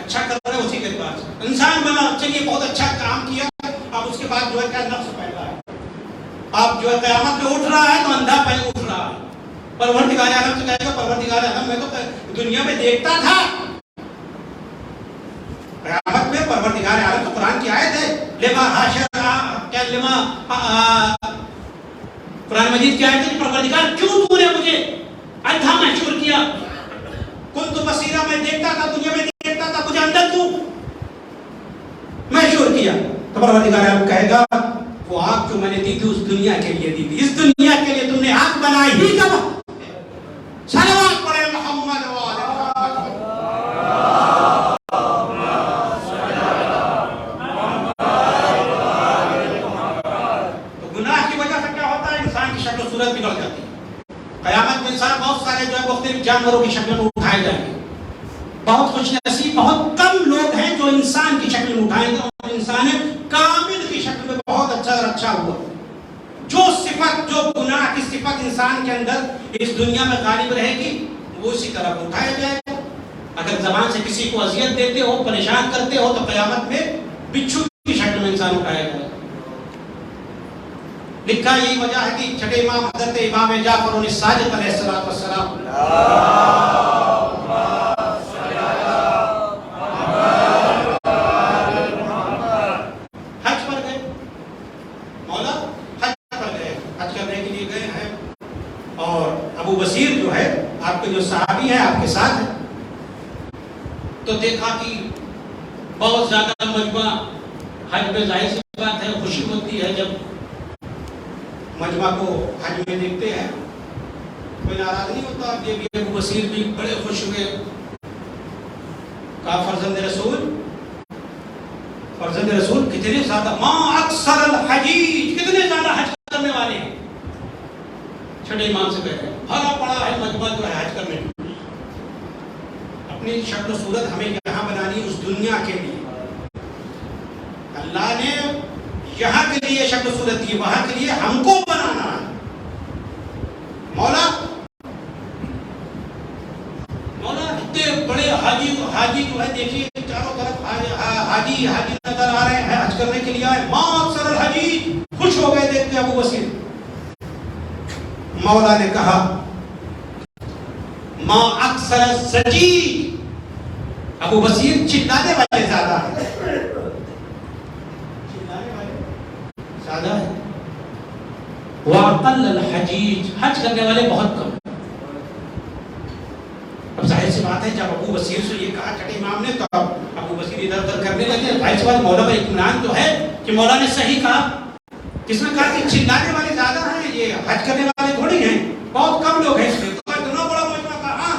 Speaker 2: اچھا کر رہے ہو اسی کے بعد انسان بنا، چلیے بہت اچھا کام کیا، اب اس کے بعد جو ہے کیا نفس پیدا ہے. آپ جو ہے قیامت میں اٹھ رہا ہے تو اندھا پہلے اٹھ رہا ہے. پروردگار عالم سے کہے گا پروردگار عالم میں تو دنیا میں دیکھتا تھا. قیامت میں پروردگار عالم تو قرآن کی آیت ہے، قرآن مجید کی آیت ہے، پروردگار کیوں تو نے مجھے اندھا محشور کیا؟ کنت بصیرا، میں دیکھتا تھا، دنیا میں دیکھتا تھا، مجھے اندھا کیوں محشور کیا؟ تو پروردگار عالم کہے گا وہ آنکھ جو میں نے دی تھی اس دنیا کے لیے دی تھی، اس دنیا کے لیے تم نے آنکھ بنائی ہی کب؟ صلوات پڑھے محمد تو گناہ کی وجہ سے کیا ہوتا ہے؟ انسان کی شکل و صورت بگڑ جاتی ہے. قیامت میں انسان بہت سارے جو ہے مختلف جانوروں کی شکل میں اٹھائے جائیں گے. بہت خوش نصیب، بہت کم لوگ ہیں جو انسان کی شکل میں اٹھائیں گے، اور انسان کامل کی شکل میں بہت اچھا ہوا. جو صفت، جو گناہ کی صفت انسان کے اندر اس دنیا میں غالب رہے گی وہ اسی طرح اٹھایا جائے گا. اگر زبان سے کسی کو اذیت دیتے ہو، پریشان کرتے ہو، تو قیامت میں بچھو کی شکل میں انسان اٹھایا جائے گا. لکھا یہی وجہ ہے کہ چھٹے امام حضرت امام جعفر الصادق علیہ السلام حج پر گئے. مولا حج پر گئے، حج کرنے کے لیے گئے ہیں، اور ابو بصیر جو ہے آپ کے جو صحابی ہیں آپ کے ساتھ ہیں. تو دیکھا کہ بہت زیادہ مجمع، حج میں ظاہر سی بات ہے خوشی ہوتی ہے جب مجمع کو حج میں دیکھتے ہیں، کوئی ناراض نہیں ہوتا. یہ بھی ابو بصیر بھی بڑے خوش ہوئے. کہا فرزند رسول کتنے زیادہ، ما اکثر الحجیج، کتنے زیادہ حج کرنے والے ہیں. چھٹے امام سے کہتے ہیں بھرا پڑا ہے مجمع جو ہے حج کرنے میں. اپنی شکل و صورت ہمیں یہاں بنانی اس دنیا کے لیے. اللہ نے یہاں کے لیے شکل و صورت دی، وہاں کے لیے ہم کو بنانا ہے. مولا اتنے بڑے حاجی جو ہے دیکھیے چاروں طرف حاجی نظر آ رہے ہیں، حج کرنے کے لیے آئے. ما اکثر الحجیج، خوش ہو گئے دیکھ کے ابو بصیر. مولا نے کہا ما اکثر الزجیج، ابو بصیر چلانے والے زیادہ ہیں، زیادہ ہے. وَأَقَلَّ الْحَجِيجِ، حج کرنے والے بہت کم. اب ظاہر سی بات ہے جب ابو بصیر سے یہ کہا چھٹے امام نے تو ابو بصیر ادھر ادھر کرنے لگے. ظاہر سی بات مولا کا اطمینان تو ہے کہ مولا نے صحیح کہا. کس نے کہا کہ چلانے والے زیادہ ہیں، یہ حج کرنے والے تھوڑی ہیں، بہت کم لوگ ہیں اس میں. اتنا بڑا مجمع کہا، ہاں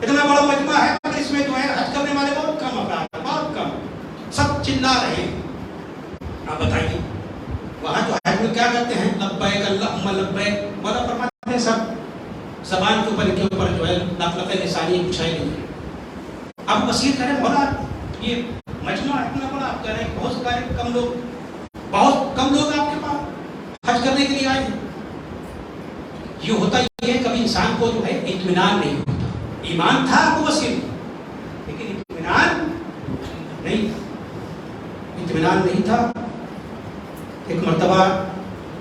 Speaker 2: اتنا بڑا مجمع ہے مگر اس میں جو ہے حج کرنے والے بہت کم افراد ہیں، بہت کم. سب چلا رہے ہیں. آپ بتائیے وہاں جو حج میں کیا کرتے ہیں؟ لبیک اللہم لبیک نے سب زبان کے اوپر جو ہے نقلت لسانی بچھائی گئی ہے. اب بصیر کہہ رہے ہیں مولا یہ مجمع اتنا بڑا، آپ کہہ رہے ہیں بہت سارے کم لوگ آپ کے پاس حج کرنے کے لیے آئے ہیں. یہ ہوتا یہ ہے کبھی انسان کو جو ہے اطمینان نہیں ہوتا. ایمان تھا ابو بصیر لیکن اطمینان نہیں تھا. ایک مرتبہ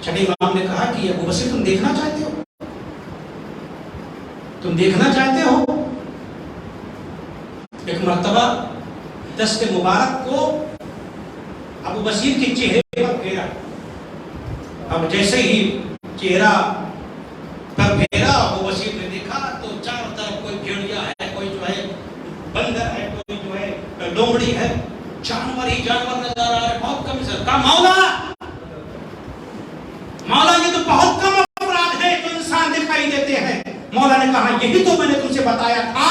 Speaker 2: چھٹے امام نے کہا کہ ابو بصیر تم دیکھنا چاہتے ہو. ایک مرتبہ دست مبارک کو ابو بصیر کے چہرے پر پھیرا. اب جیسے ہی چہرہ پر پھیرا ابو بصیر نے دیکھا تو چاروں طرف کوئی بھیڑیا ہے، کوئی جو ہے بندر ہے، کوئی جو ہے لومڑی ہے، جانور نظر آ رہا ہے. بہت کم سے کم مولا یہ تو بہت کم افراد ہیں جو انسان دکھائی دیتے ہیں. مولا نے کہا یہی تو میں نے تم سے بتایا تھا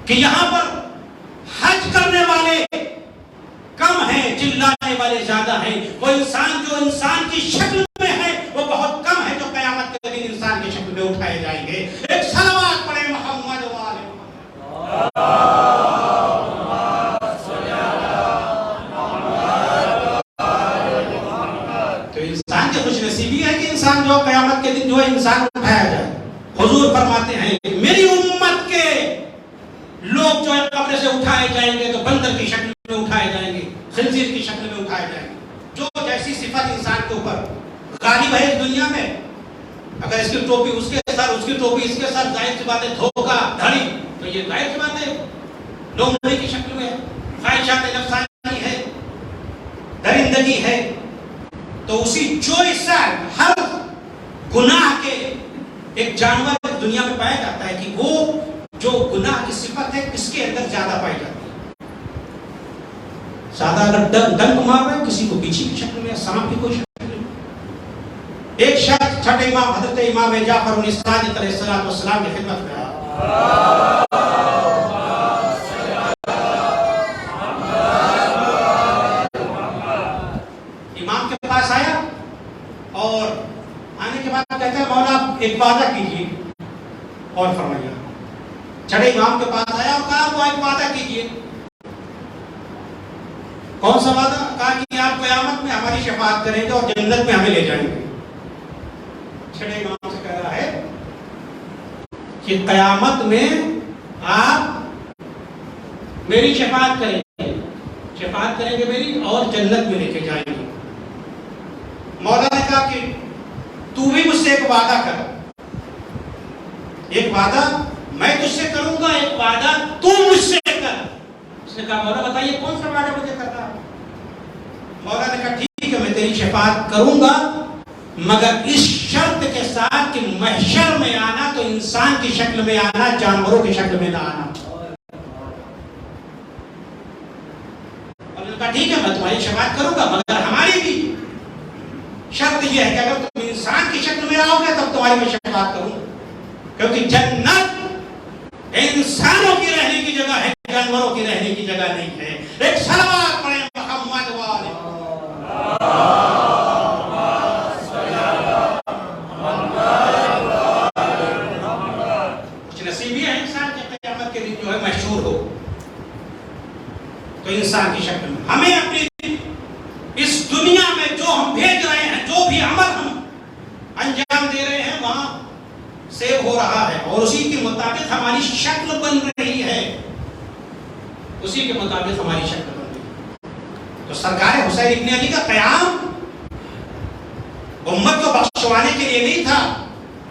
Speaker 2: کہ یہاں پر حج کرنے والے کم ہیں، چلانے والے زیادہ ہیں. وہ انسان جو انسان کی شکل میں ہے وہ بہت کم ہے جو قیامت کے دن انسان کی شکل میں اٹھائے جائیں گے. ایک صلوات پڑھیں محمد والے تو انسان کی خوش نصیبی ہے کہ انسان جو قیامت کے دن جو ہے انسان اٹھایا جائے. حضور فرماتے ہیں کہ میری امت کے لوگ جو ہے قبر سے اٹھائے جائیں گے تو بندر کی شکل میں اٹھائے جائیں گے، خنزیر کی شکل میں اٹھائے جائیں گے. جو جیسی صفت انسان کے اوپر غالب ہے اس دنیا میں، اگر اس کی ٹوپی اس کے سر، اس کی ٹوپی اس کے سر، ظاہر سی بات ہے دھوکہ دھڑی، تو یہ ظاہر سی بات ہے لومڑی کی شکل میں ہے، خواہشات نفسانی ہے، درندگی ہے. تو اسی جو حصہ ہر گناہ کے ایک جانور دنیا میں پایا جاتا ہے کہ وہ جو گناہ کی صفت ہے کس کے اندر زیادہ پائی جاتی ہے. سادہ اگر ڈنک مار رہے ہیں کسی کو بیچی کی شکل میں، سانپ کی کوئی شکل میں. ایک شخص چھٹے امام حضرت امام جعفر الصادق علیہ السلام کی خدمت میں امام کے پاس آیا اور آنے کے بعد کہتا ہے مولا ایک وعدہ کیجیے اور فرمائیے. چھٹے امام کے پاس آیا اور کہا وہ ایک وعدہ کیجیے. کون سا وعدہ؟ کہا کہ آپ قیامت میں ہماری شفاعت کریں گے اور جنت میں ہمیں لے جائیں گے. چھٹے امام سے کہہ رہا ہے کہ قیامت میں آپ میری شفاعت کریں گے میری اور جنت میں لے کے جائیں گے. مولا نے کہا کہ تو بھی مجھ سے ایک وعدہ کر. ایک وعدہ میں تجھ سے کروں گا، ایک وعدہ تو مجھ سے کر. اس نے کہا مولا بتائیے کون سا وعدہ مجھے کرنا ہے. مولا نے کہا ٹھیک ہے میں تیری شفاعت کروں گا مگر اس شرط کے ساتھ کہ محشر میں آنا تو انسان کی شکل میں آنا، جانوروں کی شکل میں نہ آنا. مولا نے کہا ٹھیک ہے میں تمہاری شفاعت کروں گا مگر ہماری بھی شرط یہ ہے کہ اگر تم انسان کی شکل میں آؤ گے تب تمہاری میں شفاعت کروں گا. کیونکہ جنت انسانوں کی رہنے کی جگہ ہے، جانوروں کی رہنے کی جگہ نہیں ہے. ایک صلوات پڑھیں محمد والے کچھ نصیبی ہے انسان کے قیامت کے دن جو ہے مشہور ہو تو انسان کی شکل میں. ہمیں اپنی اس دنیا میں جو ہم بھیج رہے ہیں، جو بھی عمل ہم انجام دے رہے ہیں وہاں سیو ہو رہا ہے اور اسی کے مطابق ہماری شکل بن رہی ہے. اسی کے مطابق ہماری شکل بن رہی ہے. تو سرکار حسین ابن علی کا قیام امت کو بخشوانے کے لیے نہیں تھا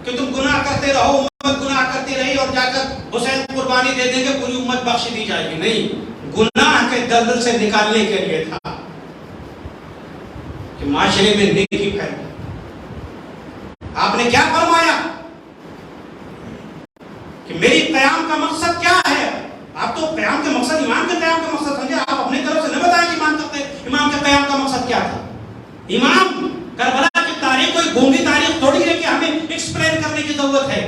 Speaker 2: کہ تم گناہ کرتے رہو، امت گناہ کرتی رہی اور جا کر حسین قربانی دے دیں گے پوری امت بخش دی جائے گی. نہیں، گناہ کے دلدل سے نکالنے کے لیے تھا کہ معاشرے میں نیکی پھیلے. آپ نے کیا فرمایا کہ میری قیام کا مقصد کیا ہے؟ آپ تو قیام کے مقصد امام کے قیام کا مقصد سمجھے. آپ اپنی طرف سے نہ بتائیں کہ امام کے قیام کا مقصد کیا تھا. امام کربلا کی تاریخ کوئی گونگی تاریخ تھوڑی ہے کہ ہمیں ایکسپلین کرنے کی ضرورت ہے.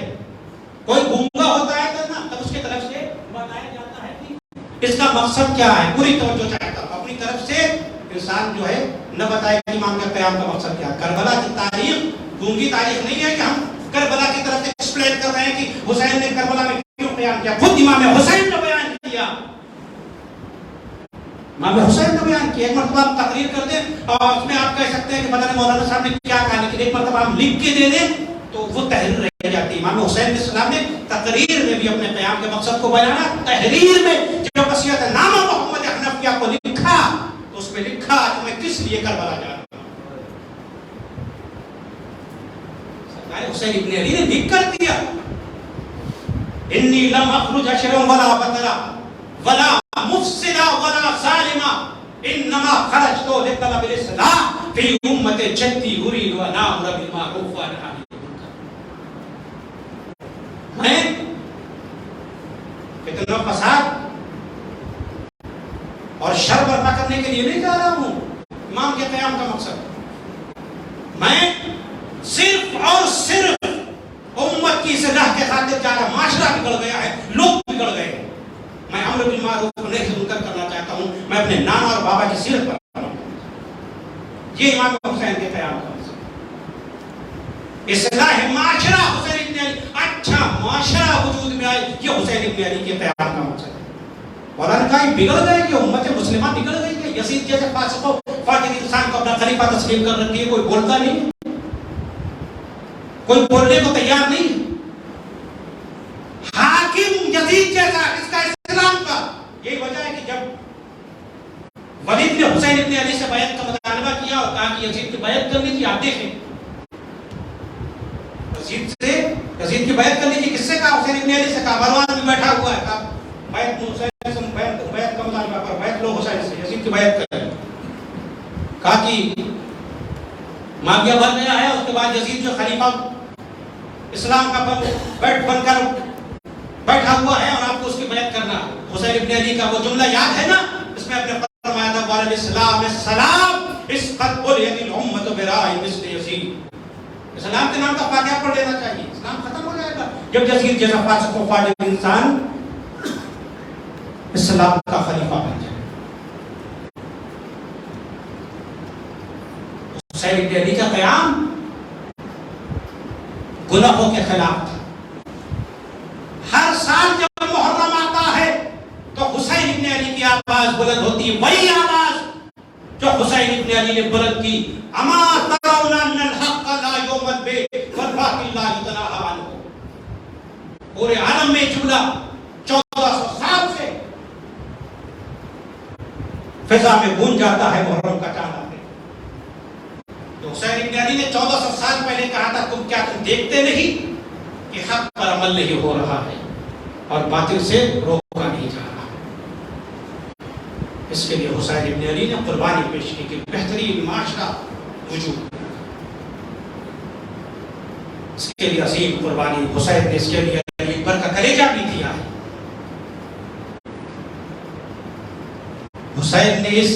Speaker 2: کوئی گونگا ہوتا ہے تب اس کی طرف سے بتایا جاتا ہے کہ اس کا مقصد کیا ہے. پوری توجہ چاہتا ہوں اپنی طرف سے انسان جو ہے نہ بتائے کہ امام کے قیام کا مقصد کیا ہے. کربلا کی تاریخ گونگی تاریخ نہیں ہے کہ ہم کربلا کی طرف ایکسپلین کر رہے ہیں کہ حسین نے کربلا میں کیوں قیام کیا. خود امام حسین نے بیان کیا. امام حسین نے بیان کیا. ایک مرتبہ ہم تقریر کر دیں اور اس میں آپ کہہ سکتے ہیں کہ مدنی مولانا صاحب نے کیا کہا, لیکن ایک مرتبہ ہم لکھ کے دے دیں تو وہ تحریر رہ جاتی ہے. امام حسین علیہ السلام نے تقریر میں بھی اپنے قیام کے مقصد کو بیانا, تحریر میں جو وصیت نامہ محمد حنفیہ کو لکھا تو اس میں لکھا کہ میں کس لیے کربلا جا رہا ہوں. حسین ابن علی نے لکھ کر دیا, انی لم اخرج اشرا ولا بطرا ولا مفسدا ولا ظالما انما خرجت لطلب الاصلاح فی امت جدی اريد ان امر بالمعروف وانهى عن المنکر. میں فتنہ فساد اور شر برپا کرنے کے لیے نہیں جا رہا ہوں. امام کے قیام کا مقصد, میں صرف اور صرف امت کی اصلاح کے خاطر جا رہا. معاشرہ بگڑ گیا ہے, لوگ بگڑ گئے, میں امر بالمعروف و نہی عن المنکر کرنا چاہتا ہوں. میں اپنے نانا اور بابا کی سیرت پر کرنا چاہتا ہوں. یہ امام حسین کے قیام کا مقصد, اصلاح معاشرہ. حسین ابن علی, اچھا معاشرہ وجود میں آئے, یہ حسین ابن علی کے قیام کا مقصد ہے. اور ان کا بگڑ گئے کہ امت مسلمہ بگڑ گئی کہ یزید جیسے فاسق و فاجر انسان کو اپنا خلیفہ تسلیم کر رکھی ہے, کوئی بولتا نہیں, کوئی بولنے کو تیار نہیں. حاکم یزید جیسا اس کا اسلام کا. یہی وجہ ہے کہ جب ولید نے حسین ابن علی سے بیعت کا مطالبہ کیا اور کہا کہ یزید کی بیعت کرنی تھی, آپ دیکھیں یزید کی بیعت کرنی تھی, کس سے کہا؟ حسین ابن علی سے کہا. مروان بھی بیٹھا ہوا ہے, کہا بیعت کا مطالبہ کر, بیعت لو حسین سے, یزید کی بیعت کریں. کہا کہ مانگیا بن گیا ہے. اس کے بعد یزید جو خلیفہ اسلام کا بن کر بیٹھا ہوا ہے اور آپ کو اس کی بیعت کرنا. حسین ابن علی کا وہ جملہ یاد ہے نا, اس میں اپنے فرمایا تھا وعلی الاسلام السلام اس قد بلیت الامت براء مثل یزید. اسلام کے نام کا فاتحہ پڑھ لینا چاہیے, اسلام ختم ہو جائے گا جب یزید جیسا فاسق و فاجر انسان اسلام کا خلیفہ بن جائے. حسین ابن علی کا قیام گناہوں کے خلاف تھا. ہر سال جب محرم آتا ہے تو حسین ابن علی کی آواز بلند ہوتی ہے, وہی آواز جو حسین ابن علی نے بلند کی, اما ترون ان الحق لا یؤمن به والباطل لا یتناہى عنہ. پورے عالم میں جملہ 1400 سال سے فضا میں گونج جاتا ہے محرم کا چاند آتے. تو حسین ابن علی نے 1400 سال پہلے کہا تھا, تم کیا تم دیکھتے نہیں کہ حق پر عمل نہیں ہو رہا ہے اور باطل سے روکا نہیں جا رہا. اس کے لیے حسین ابن علی نے قربانی پیش کی کہ بہترین معاشرہ وجود. اس کے لیے عظیم قربانی حسین نے اس کے لیے علی اکبر کا کلیجہ بھی دیا ہے. حسین نے اس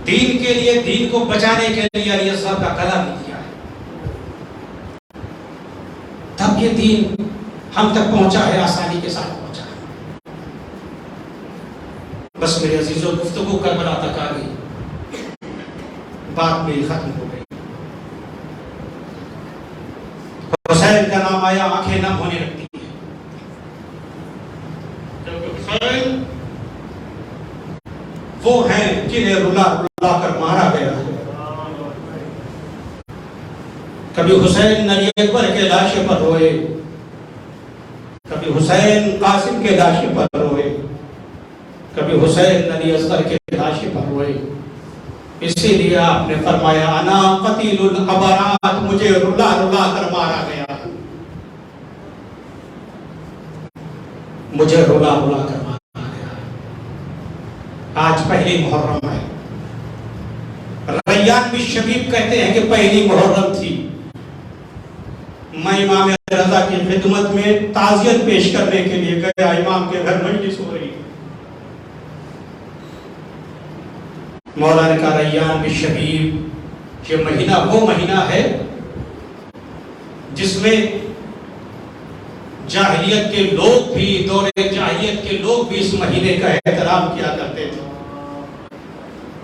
Speaker 2: دین کے لیے, دین کو بچانے کے لیے علی اصغر کا کلہ بھی دیا ہے. تب یہ دین ہم تک پہنچا ہے, آسانی کے ساتھ پہنچا ہے. بس میرے عزیزوں, گفتگو کربلا تک آ گئی, بات میری ختم ہو گئی. حسین کا نام آیا, آنکھیں نم ہونے لگتی ہیں, کیونکہ حسین وہ ہیں جنہیں رلا رلا کر مارا گیا ہے. کبھی حسین نری اکبر کے لاشے پر روئے, کبھی حسین قاسم کے لاشے پر روئے, کبھی حسین نری اصغر کے لاشے پر روئے. اسی لیے آپ نے فرمایا انا قتیل الابرات, مجھے رلا رلا کر مارا گیا, مجھے رلا رلا کر مارا گیا. آج پہلی محرم ہے. ریان بھی شبیب کہتے ہیں کہ پہلی محرم تھی. میں امام رضا کی خدمت میں تعزیت پیش کرنے کے لیے گیا, امام کے گھر مجلس ہو رہی. مولا نے کہا ریان بھی شبیب, یہ مہینہ وہ مہینہ ہے جس میں جاہلیت کے لوگ بھی, دور جاہلیت کے لوگ بھی اس مہینے کا احترام کیا کرتے تھے,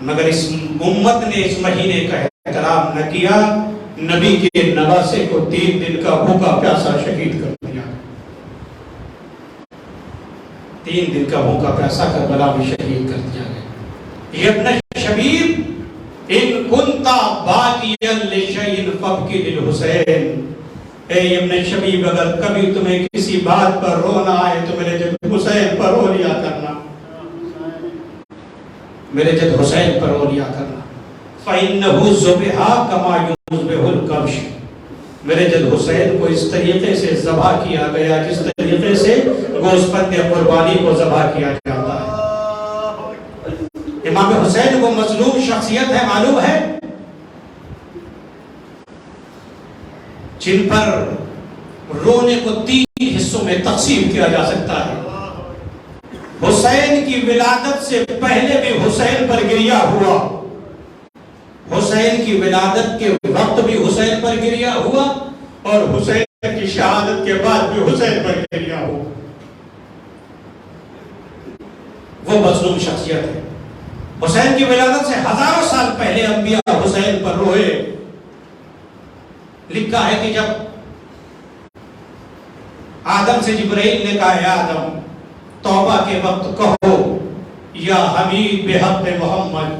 Speaker 2: مگر اس امت نے اس مہینے کا احترام نہ کیا. نبی کے نواسے کو 3 دن کا بھوکا پیاسا شہید کر دیا. 3 دن کا بھوکا پیاسا کربلا میں شہید کر دیا گیا. یہ ابن شبیب ان کنتا باقیا لشیء فابکی للحسین. اے ابن شبیب اگر کبھی تمہیں کسی بات پر رونا آئے تو میرے جد حسین پر رو لیا کرنا. میرے جد حسین پر رو لیا کرنا. فَإِنَّهُ ذُبِحَ كَمَا يُذْبِحُ الْكَبْشُ. میرے جد حسین کو اس طریقے سے ذبح کیا گیا جس طریقے سے گوشت قربانی کو ذبح کیا جاتا ہے. امام حسین کو مظلوم شخصیت ہے، معلوم ہے، جن پر رونے کو 3 حصوں میں تقسیم کیا جا سکتا ہے. حسین کی ولادت سے پہلے بھی حسین پر گریہ ہوا، حسین کی ولادت کے وقت بھی حسین پر گریہ ہوا، اور حسین کی شہادت کے بعد بھی حسین پر گریہ ہوا. وہ مظلوم شخصیت ہے. حسین کی ولادت سے ہزاروں سال پہلے انبیاء حسین پر روئے. لکھا ہے کہ جب آدم سے جبرائیل نے کہا ہے آدم توبہ کے وقت کہو یا حمید بحق محمد،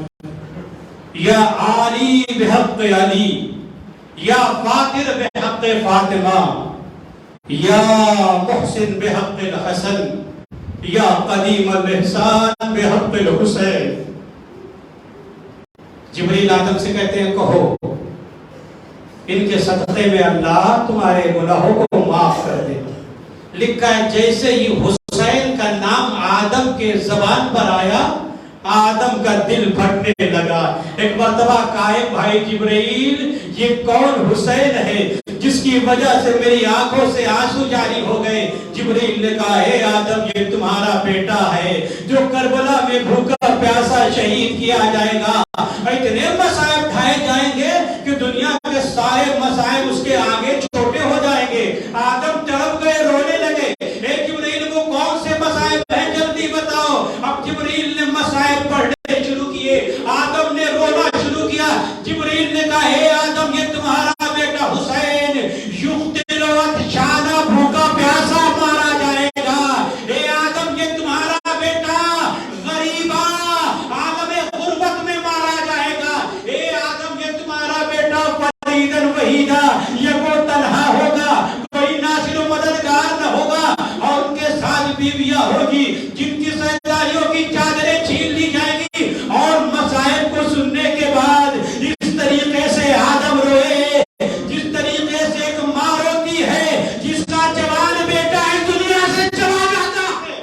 Speaker 2: یا علی بحق علی، یا فاطر بحق فاطمہ، یا محسن بحق الحسن، یا قدیم الاحسان بحق الحسین. جبرائیل آدم سے کہتے ہیں کہو ان کے صدقے میں اللہ تمہارے گناہوں کو معاف کر دے. لکھا ہے جیسے ہی حسین کا نام آدم کے زبان پر آیا آدم کا دل پھٹنے لگا. ایک مرتبہ قائم بھائی جبرائیل یہ کون حسین ہے جس کی وجہ سے میری آنکھوں سے آنسو جاری ہو گئے. جبرائیل نے کہا ہے آدم یہ تمہارا بیٹا ہے جو کربلا میں بھوکا پیاسا شہید کیا جائے گا. اتنے مصائب ڈھائے جائیں گے کہ دنیا کے سارے مصائب اس کے آگے چھوٹے ہو جائیں گے. آدم تڑپ گئے، رونے لگے. ایک جبرائیل کو کون سے مصائب ہیں جلدی بتاؤ. اب جبرائیل نے مصائب پڑھنے شروع کیے، آدم نے رونا شروع کیا. جبرائیل نے کہا ہے آدم یہ تمہارا بیٹا حسین یقتل واتشانا بھوکا پیاسا مارا جائے گا. اے آدم یہ تمہارا بیٹا غریبا عالم غربت میں مارا جائے گا. اے آدم یہ تمہارا بیٹا فریدن وحیدا یہ وہ تنہا ہوگا، کوئی ناصر و مددگار نہ ہوگا، اور ان کے ساتھ بیویاں ہوگی جن کی سرداریوں کی چادریں چھین لی جائیں گی. اور مصائب کو سننے کے بعد اس طریقے سے آدم روئے جس طریقے سے ایک ماں روتی ہے جس کا جوان بیٹا اس دنیا سے چلا جاتا ہے.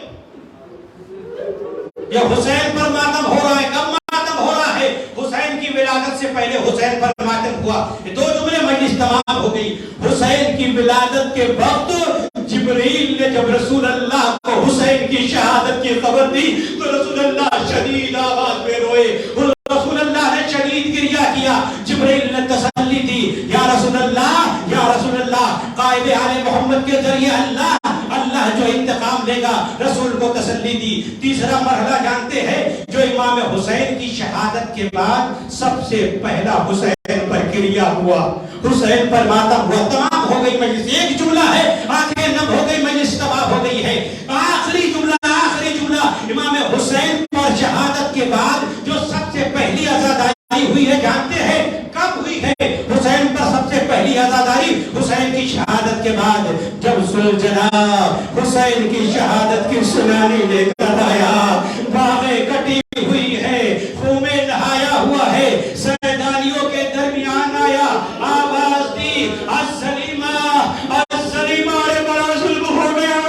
Speaker 2: یہ حسین پر ماتم ہو رہا ہے. کب ماتم ہو رہا ہے؟ حسین کی ولادت سے پہلے حسین پر ماتم ہوا. یہ 2 جملے مجلس تمام ہو گئی. حسین کی ولادت کے وقت جبرائیل نے جب رسول اللہ کو حسین کی شہادت کی خبر دی تو رسول اللہ شدید آواز میں روئے. رسول اللہ نے شدید گریہ کیا. جبرائیل نے تسلی دی یا رسول اللہ قائد آل محمد کے ذریعے اللہ جو انتقام لے گا. رسول کو تسلی دی. تیسرا مرحلہ جانتے ہیں جو امام حسین کی شہادت کے بعد سب سے پہلا حسین پر گریہ ہوا، حسین پر ماتم ہوا. تمام ہو گئی مجلس. ایک جملہ ہے آنکھیں نم ہو گئی، مجلس تباہ ہو گئی ہے. آخری جملہ امام حسین پر شہادت کے بعد جو سب سے پہلی عزاداری ہوئی ہے جانتے ہیں کب ہوئی ہے؟ حسین پر سب سے پہلی عزاداری حسین کی شہادت کے بعد جب ذوالجلال حسین کی شہادت کی سنانی لے کر آیا. باغیں کٹی ہوئی ہے، خون میں نہایا ہوا ہے، سیدانیوں کے درمیان آیا، آواز دی السلیمہ السلیمہ. ارے بڑا ظلم ہو گیا،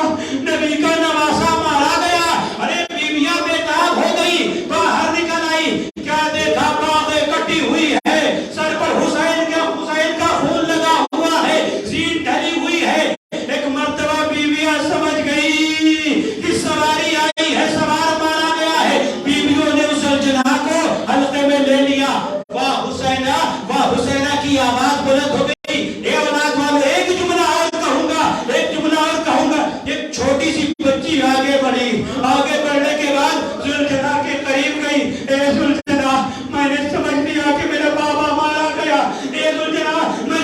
Speaker 2: نبی کا نواسا مارا گیا. ارے بیویاں بےتاب ہو گئی، باہر نکل آئی. کیا دیکھا؟ باغیں کٹی ہوئی ہے، سر پر حسین کا خون لگا ہوا ہے، زین ڈھلی ہوئی ہے. ایک مرتبہ بیویاں سمجھ گئی کہ سواری آئی ہے، سوار مارا گیا ہے. بیویوں نے اس ذوالجلال کو حلقے میں لے لیا. واہ حسینہ کی آواز بلند ہو گئی. اے اولاد والو ایک جملہ اور کہوں گا. ایک چھوٹی سی بچی آگے بڑھنے کے بعد ذوالجلال کے قریب گئی. اے ذوالجلال میں نے سمجھ لیا کہ میرا بابا مارا گیا. اے ذوالجلال میں